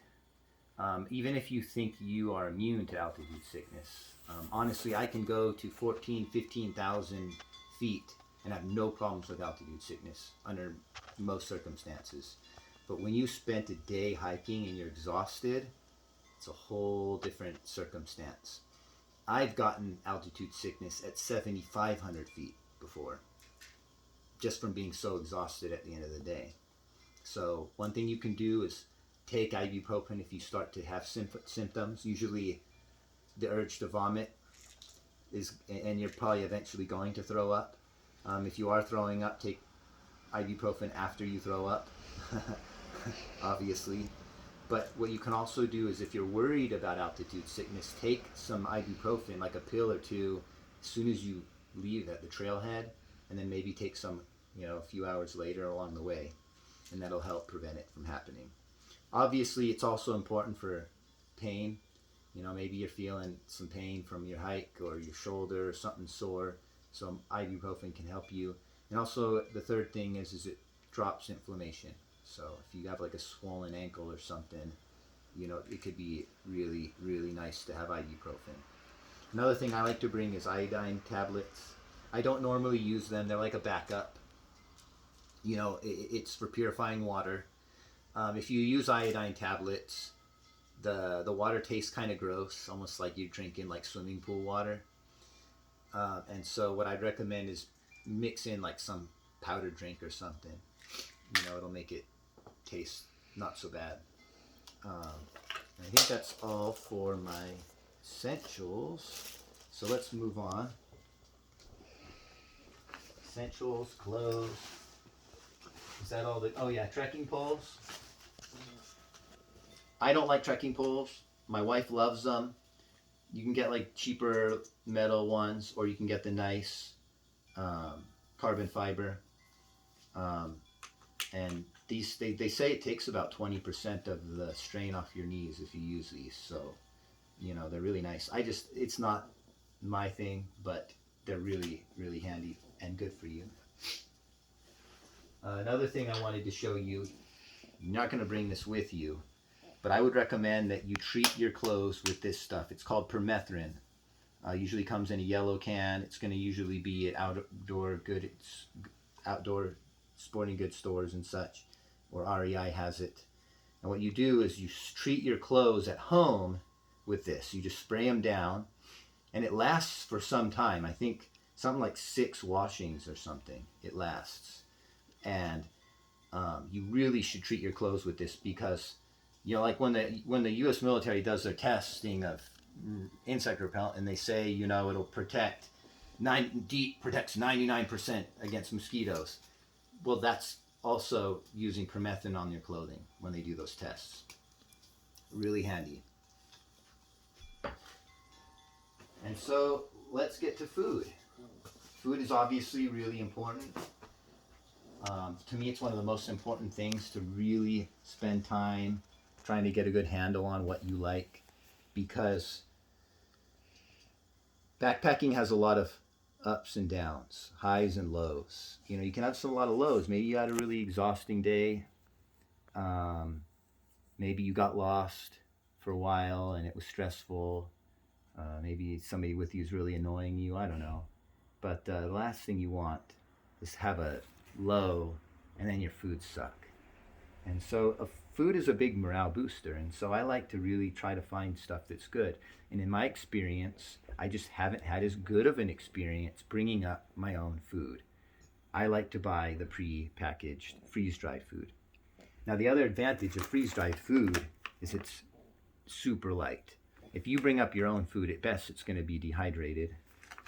Even if you think you are immune to altitude sickness, honestly, I can go to 14,000, 15,000 feet and have no problems with altitude sickness under most circumstances. But when you spent a day hiking and you're exhausted, it's a whole different circumstance. I've gotten altitude sickness at 7,500 feet before, just from being so exhausted at the end of the day. So one thing you can do is take ibuprofen if you start to have symptoms. Usually the urge to vomit and you're probably eventually going to throw up. If you are throwing up, take ibuprofen after you throw up, obviously. But what you can also do is if you're worried about altitude sickness, take some ibuprofen, like a pill or two, as soon as you leave at the trailhead, and then maybe take some, a few hours later along the way, and that'll help prevent it from happening. Obviously, it's also important for pain. Maybe you're feeling some pain from your hike or your shoulder or something sore, so ibuprofen can help you. And also, the third thing is it drops inflammation. So if you have like a swollen ankle or something, it could be really, really nice to have ibuprofen. Another thing I like to bring is iodine tablets. I don't normally use them. They're like a backup. It's for purifying water. If you use iodine tablets, the water tastes kind of gross, almost like you're drinking like swimming pool water. And so what I'd recommend is mix in like some powdered drink or something. It'll make it taste not so bad. I think that's all for my essentials. So let's move on. Essentials, clothes. Is that all oh yeah, trekking poles. I don't like trekking poles. My wife loves them. You can get like cheaper metal ones, or you can get the nice carbon fiber. And these, they say it takes about 20% of the strain off your knees if you use these. So, they're really nice. It's not my thing, but they're really, really handy and good for you. Another thing I wanted to show you, you're not going to bring this with you, but I would recommend that you treat your clothes with this stuff. It's called permethrin. Usually comes in a yellow can. It's going to usually be at outdoor sporting goods stores and such, or REI has it. And what you do is you treat your clothes at home with this. You just spray them down, and it lasts for some time. I think something like 6 washings or something it lasts. And you really should treat your clothes with this, because like when the U.S. military does their testing of insect repellent, and they say it'll protects 99% against mosquitoes. Well, that's also using permethrin on your clothing when they do those tests. Really handy. And so let's get to food. Food is obviously really important. To me, it's one of the most important things to really spend time trying to get a good handle on what you like, because backpacking has a lot of ups and downs, highs and lows. You know, you can have a lot of lows. Maybe you had a really exhausting day. Maybe you got lost for a while and it was stressful. Maybe somebody with you is really annoying you. I don't know. But the last thing you want is have a low and then your food suck. And so food is a big morale booster. And so I like to really try to find stuff that's good. And in my experience, I just haven't had as good of an experience bringing up my own food. I like to buy the pre-packaged freeze-dried food. Now, the other advantage of freeze-dried food is it's super light. If you bring up your own food, at best, it's going to be dehydrated.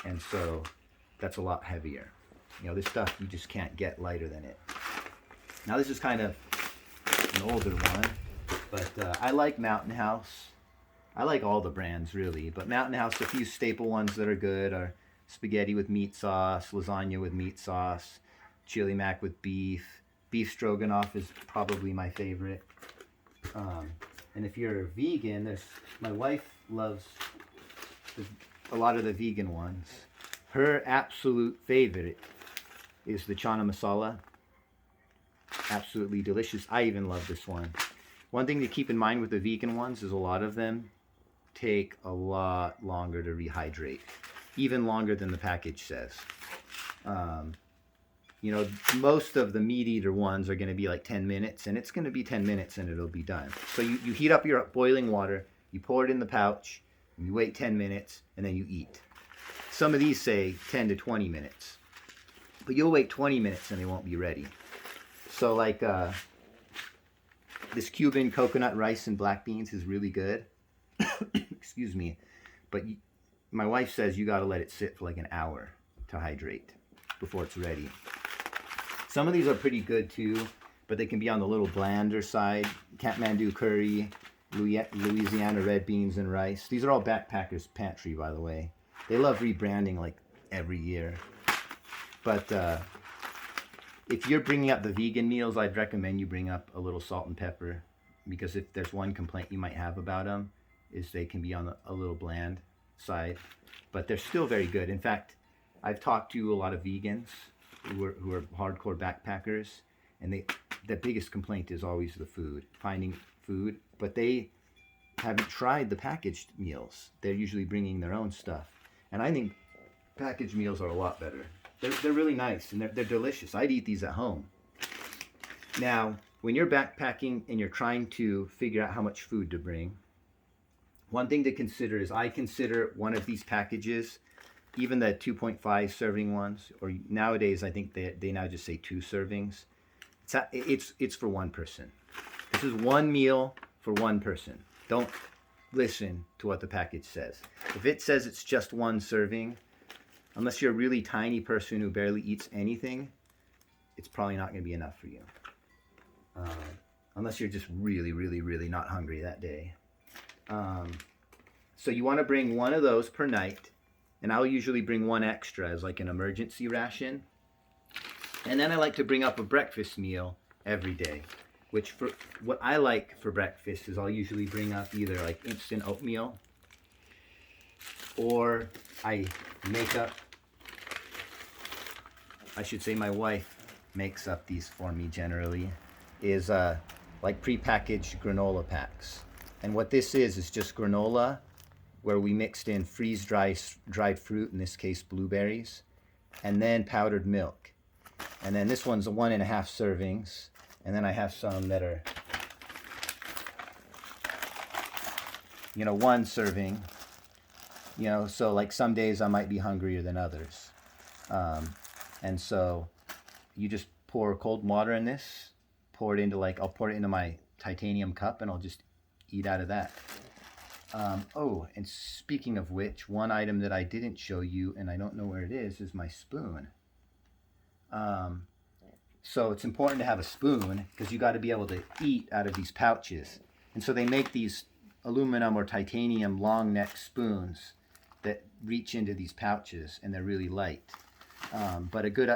And so that's a lot heavier. You know, this stuff you just can't get lighter than it. Now, this is kind of an older one, but I like Mountain House. I like all the brands, really, but Mountain House, a few staple ones that are good are spaghetti with meat sauce, lasagna with meat sauce, chili mac with beef. Beef stroganoff is probably my favorite. And if you're a vegan, my wife loves a lot of the vegan ones. Her absolute favorite is the chana masala. Absolutely delicious. I even love this one. One thing to keep in mind with the vegan ones is a lot of them take a lot longer to rehydrate, even longer than the package says. You know, most of the meat eater ones are going to be like 10 minutes, and it's going to be 10 minutes and it'll be done. So you heat up your boiling water, you pour it in the pouch, and you wait 10 minutes, and then you eat. Some of these say 10 to 20 minutes, but you'll wait 20 minutes and they won't be ready. So like this Cuban coconut rice and black beans is really good. Excuse me. But my wife says you got to let it sit for like an hour to hydrate before it's ready. Some of these are pretty good too, but they can be on the little blander side. Kathmandu curry, Louisiana red beans and rice. These are all Backpackers Pantry, by the way. They love rebranding like every year. But if you're bringing up the vegan meals, I'd recommend you bring up a little salt and pepper, because if there's one complaint you might have about them is they can be on a little bland side, but they're still very good. In fact, I've talked to a lot of vegans who are hardcore backpackers, and the biggest complaint is always the food, finding food, but they haven't tried the packaged meals. They're usually bringing their own stuff, and I think packaged meals are a lot better. They're really nice, and they're delicious. I'd eat these at home. Now, when you're backpacking and you're trying to figure out how much food to bring, one thing to consider is I consider one of these packages, even the 2.5 serving ones, or nowadays I think they now just say 2 servings. It's for one person. This is one meal for one person. Don't listen to what the package says. If it says it's just 1 serving, unless you're a really tiny person who barely eats anything, it's probably not going to be enough for you. Unless you're just really, really, really not hungry that day. So you want to bring one of those per night, and I'll usually bring one extra as like an emergency ration. And then I like to bring up a breakfast meal every day, which for what I like for breakfast is I'll usually bring up either like instant oatmeal, or I should say my wife makes up these for me generally, is like prepackaged granola packs. And what this is just granola where we mixed in dried fruit, in this case blueberries, and then powdered milk. And then this one's 1.5 servings, and then I have some that are, 1 serving. So like some days I might be hungrier than others. And so you just pour cold water in this, pour it into I'll pour it into my titanium cup, and I'll just eat out of that. And speaking of which, one item that I didn't show you, and I don't know where it is my spoon. So it's important to have a spoon, because you got to be able to eat out of these pouches. And so they make these aluminum or titanium long neck spoons that reach into these pouches, and they're really light. But a good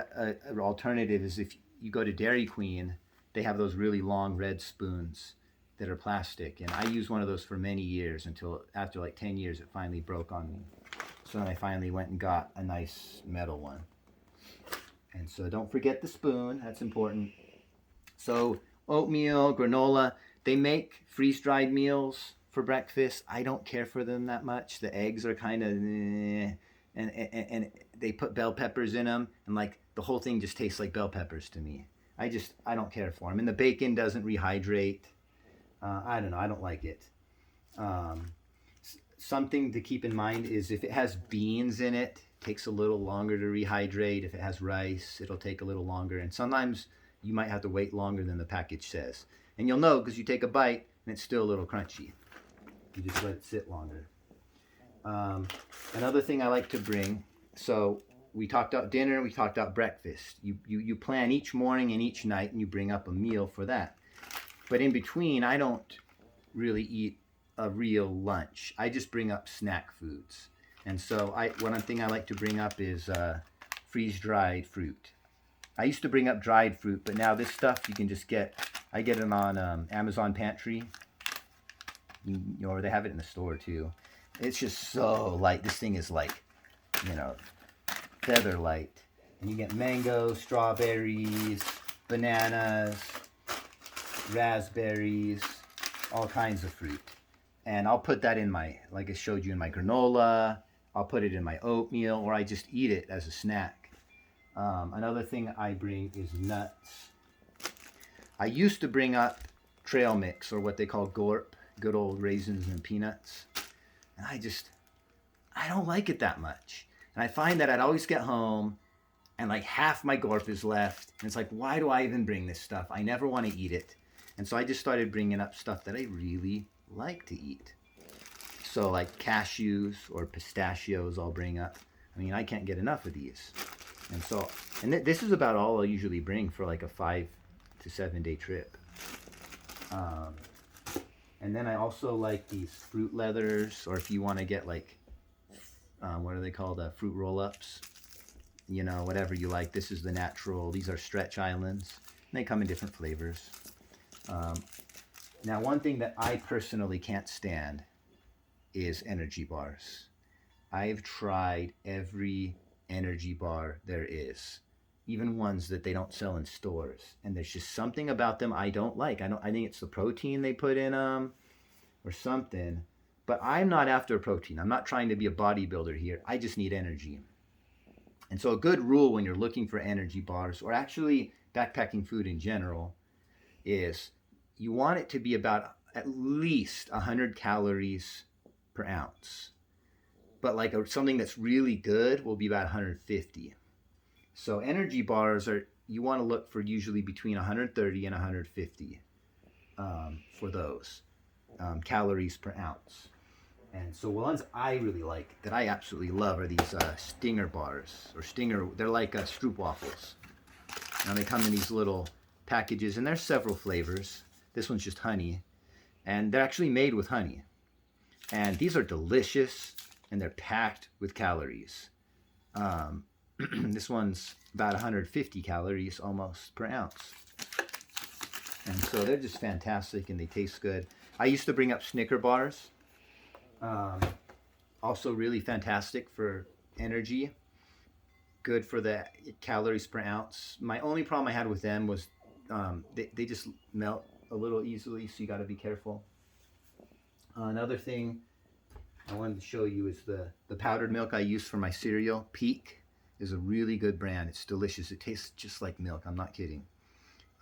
alternative is if you go to Dairy Queen, they have those really long red spoons that are plastic. And I used one of those for many years until after like 10 years, it finally broke on me. So then I finally went and got a nice metal one. And so don't forget the spoon, that's important. So oatmeal, granola, they make freeze-dried meals for breakfast. I don't care for them that much. The eggs are kind of, and they put bell peppers in them, and like the whole thing just tastes like bell peppers to me. I don't care for them. And the bacon doesn't rehydrate. I don't know, I don't like it. Something to keep in mind is if it has beans in it, it takes a little longer to rehydrate. If it has rice, it'll take a little longer. And sometimes you might have to wait longer than the package says. And you'll know because you take a bite and it's still a little crunchy. You just let it sit longer. Another thing I like to bring, so we talked about dinner, we talked about breakfast. You plan each morning and each night and you bring up a meal for that. But in between, I don't really eat a real lunch. I just bring up snack foods. And so one thing I like to bring up is freeze-dried fruit. I used to bring up dried fruit, but now this stuff you can just get. I get it on Amazon Pantry. Or they have it in the store too. It's just so light. This thing is like, feather light. And you get mangoes, strawberries, bananas, raspberries, all kinds of fruit. And I'll put that in like I showed you, in my granola. I'll put it in my oatmeal, or I just eat it as a snack. Another thing I bring is nuts. I used to bring up trail mix, or what they call gorp, good old raisins and peanuts. And I don't like it that much. And I find that I'd always get home and like half my gorp is left. And it's like, why do I even bring this stuff? I never want to eat it. And so I just started bringing up stuff that I really like to eat. So like cashews or pistachios I'll bring up. I mean, I can't get enough of these. And this is about all I'll usually bring for like a 5 to 7 day trip. And then I also like these fruit leathers, or if you want to get like, what are they called? Fruit roll-ups. Whatever you like. This is the natural. These are Stretch Islands. And they come in different flavors. Now, one thing that I personally can't stand is energy bars. I've tried every energy bar there is, even ones that they don't sell in stores, and there's just something about them I don't like. I think it's the protein they put in them or something, but I'm not after protein. I'm not trying to be a bodybuilder here. I just need energy. And so a good rule when you're looking for energy bars, or actually backpacking food in general, is you want it to be about at least 100 calories per ounce. But like something that's really good will be about 150. So energy bars you want to look for usually between 130 and 150 for those calories per ounce. And so ones I really like, that I absolutely love, are these Stinger bars, or Stinger. They're like Stroop waffles. Now they come in these little packages, and there's several flavors. This one's just honey, and they're actually made with honey. And these are delicious, and they're packed with calories. This one's about 150 calories almost per ounce. And so they're just fantastic, and they taste good. I used to bring up Snicker bars. Also really fantastic for energy. Good for the calories per ounce. My only problem I had with them was they just melt a little easily, so you got to be careful. Another thing I wanted to show you is the powdered milk I use for my cereal. Peak is a really good brand. It's delicious. It tastes just like milk. I'm not kidding.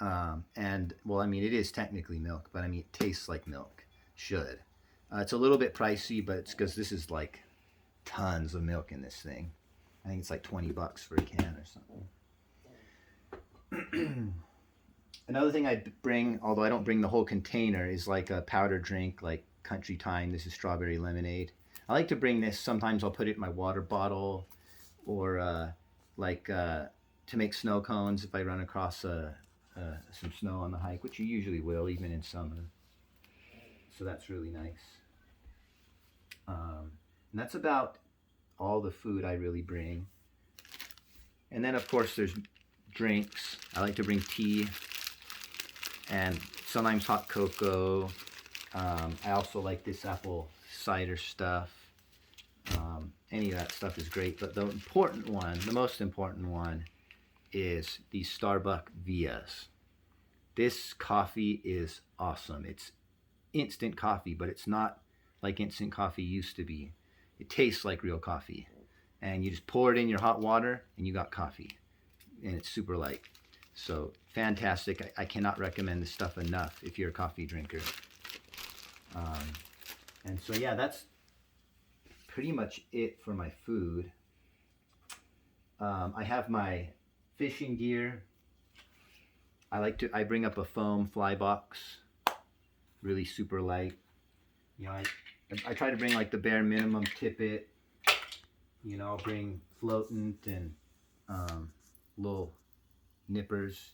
And well, I mean, it is technically milk, but I mean, it tastes like milk. Should. It's a little bit pricey, but it's because this is like tons of milk in this thing. I think it's like $20 for a can or something. Another thing I bring, although I don't bring the whole container, is like a powdered drink, like Country Time. This is strawberry lemonade. I like to bring this. Sometimes I'll put it in my water bottle, or to make snow cones if I run across some snow on the hike, which you usually will, even in summer. So that's really nice. And that's about all the food I really bring. And then of course there's drinks. I like to bring tea and sometimes hot cocoa. I also like this apple cider stuff. Any of that stuff is great, but the important one, the most important one, is these Starbucks Vias. This coffee is awesome. It's instant coffee, but it's not like instant coffee used to be. It tastes like real coffee. And you just pour it in your hot water and you got coffee. And it's super light. So fantastic. I cannot recommend this stuff enough if you're a coffee drinker. And so yeah, that's pretty much it for my food. I have my fishing gear. I bring up a foam fly box, really super light. You know, I try to bring like the bare minimum tippet. You know, I'll bring floatant and little nippers,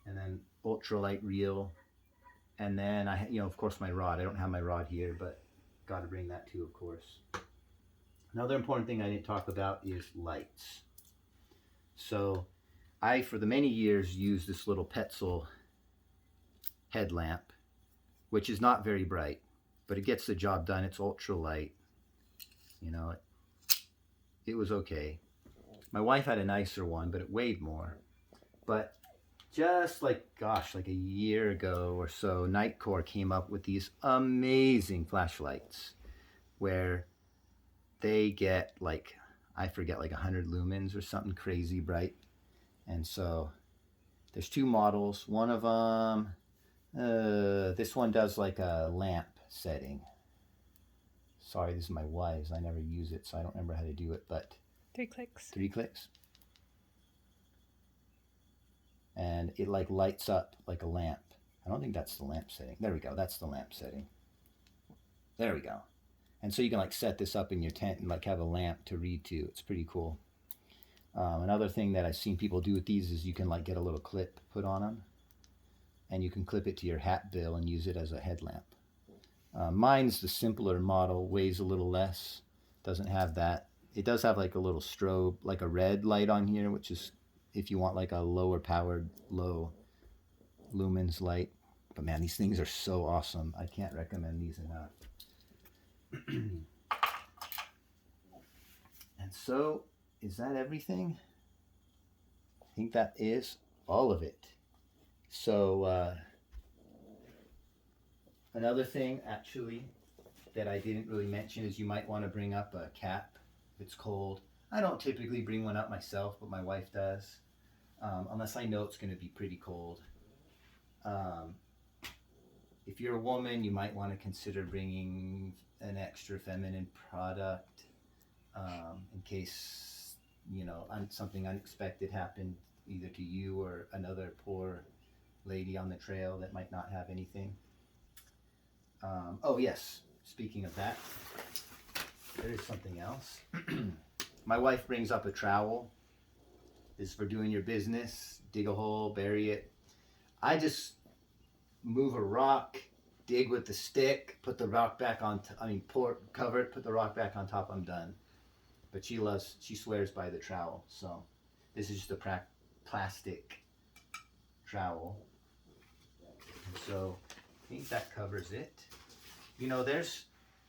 and then ultralight reel, and then of course my rod. I don't have my rod here, but got to bring that too, of course. Another important thing I didn't talk about is lights. So I, for the many years, used this little Petzl headlamp, which is not very bright, but it gets the job done. It's ultralight. You know, it was okay. My wife had a nicer one, but it weighed more. But just like a year ago or so, Nightcore came up with these amazing flashlights where they get like, I forget, like 100 lumens or something crazy bright. And so there's two models. One of them, this one does like a lamp setting. Sorry, this is my wife's. I never use it, so I don't remember how to do it, but 3 clicks. 3 clicks. And it like lights up like a lamp. I don't think that's the lamp setting. There we go. That's the lamp setting. There we go. And so you can like set this up in your tent and like have a lamp to read to. It's pretty cool. Another thing that I've seen people do with these is you can like get a little clip put on them, and you can clip it to your hat bill and use it as a headlamp. Mine's the simpler model, weighs a little less, doesn't have that. It does have like a little strobe, like a red light on here, which is if you want like a lower powered, low lumens light. But man, these things are so awesome. I can't recommend these enough. And so, is that everything? I think that is all of it. So, another thing actually that I didn't really mention is you might want to bring up a cap if it's cold. I don't typically bring one up myself, but my wife does, unless I know it's going to be pretty cold. If you're a woman, you might want to consider bringing an extra feminine product in case, something unexpected happened either to you or another poor lady on the trail that might not have anything. Oh yes, speaking of that, there is something else. My wife brings up a trowel. This is for doing your business. Dig a hole, bury it. I just move a rock, dig with the stick, put the rock back on, cover it, put the rock back on top, I'm done. But she swears by the trowel. So this is just a plastic trowel. And so I think that covers it. There's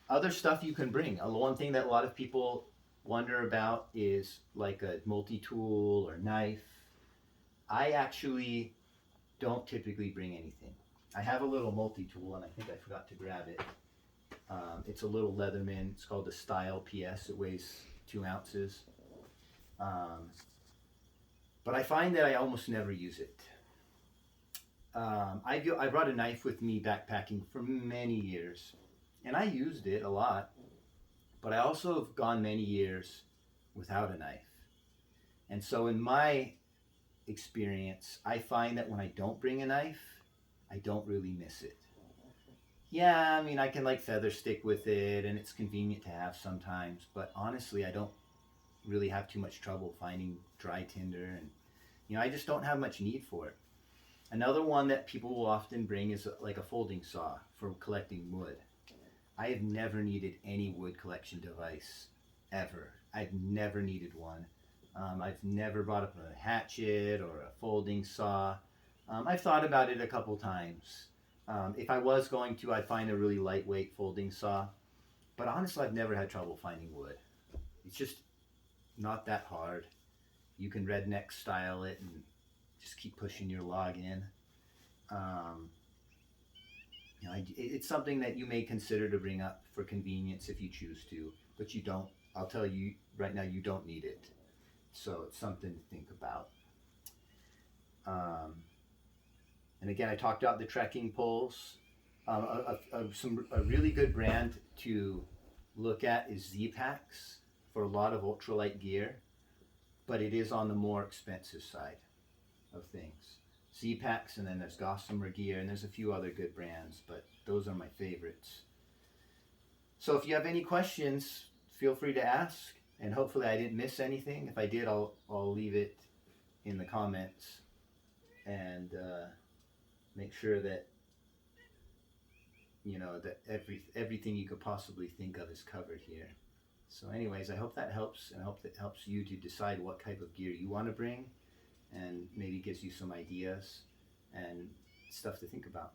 other stuff you can bring. One thing that a lot of people wonder about is like a multi-tool or knife. I actually don't typically bring anything. I have a little multi-tool, and I think I forgot to grab it. It's a little Leatherman. It's called the Style PS. It weighs 2 ounces. But I find that I almost never use it. I brought a knife with me backpacking for many years, and I used it a lot, but I also have gone many years without a knife. And so in my experience, I find that when I don't bring a knife, I don't really miss it. Yeah, I can like feather stick with it, and it's convenient to have sometimes, but honestly, I don't really have too much trouble finding dry tinder, and I just don't have much need for it. Another one that people will often bring is like a folding saw for collecting wood. I have never needed any wood collection device ever. I've never needed one. I've never brought up a hatchet or a folding saw. I've thought about it a couple times. If I was going to, I'd find a really lightweight folding saw. But honestly, I've never had trouble finding wood. It's just not that hard. You can redneck style it and just keep pushing your log in. It's something that you may consider to bring up for convenience if you choose to, but you don't. I'll tell you right now, you don't need it. So it's something to think about. And again, I talked about the trekking poles. A really good brand to look at is Z-Packs for a lot of ultralight gear, but it is on the more expensive side of things. Z-Packs, and then there's Gossamer Gear, and there's a few other good brands, but those are my favorites. So if you have any questions, feel free to ask, and hopefully I didn't miss anything. If I did, I'll leave it in the comments, and make sure that that everything you could possibly think of is covered here. So anyways, I hope that helps, and I hope that helps you to decide what type of gear you want to bring, and maybe gives you some ideas and stuff to think about.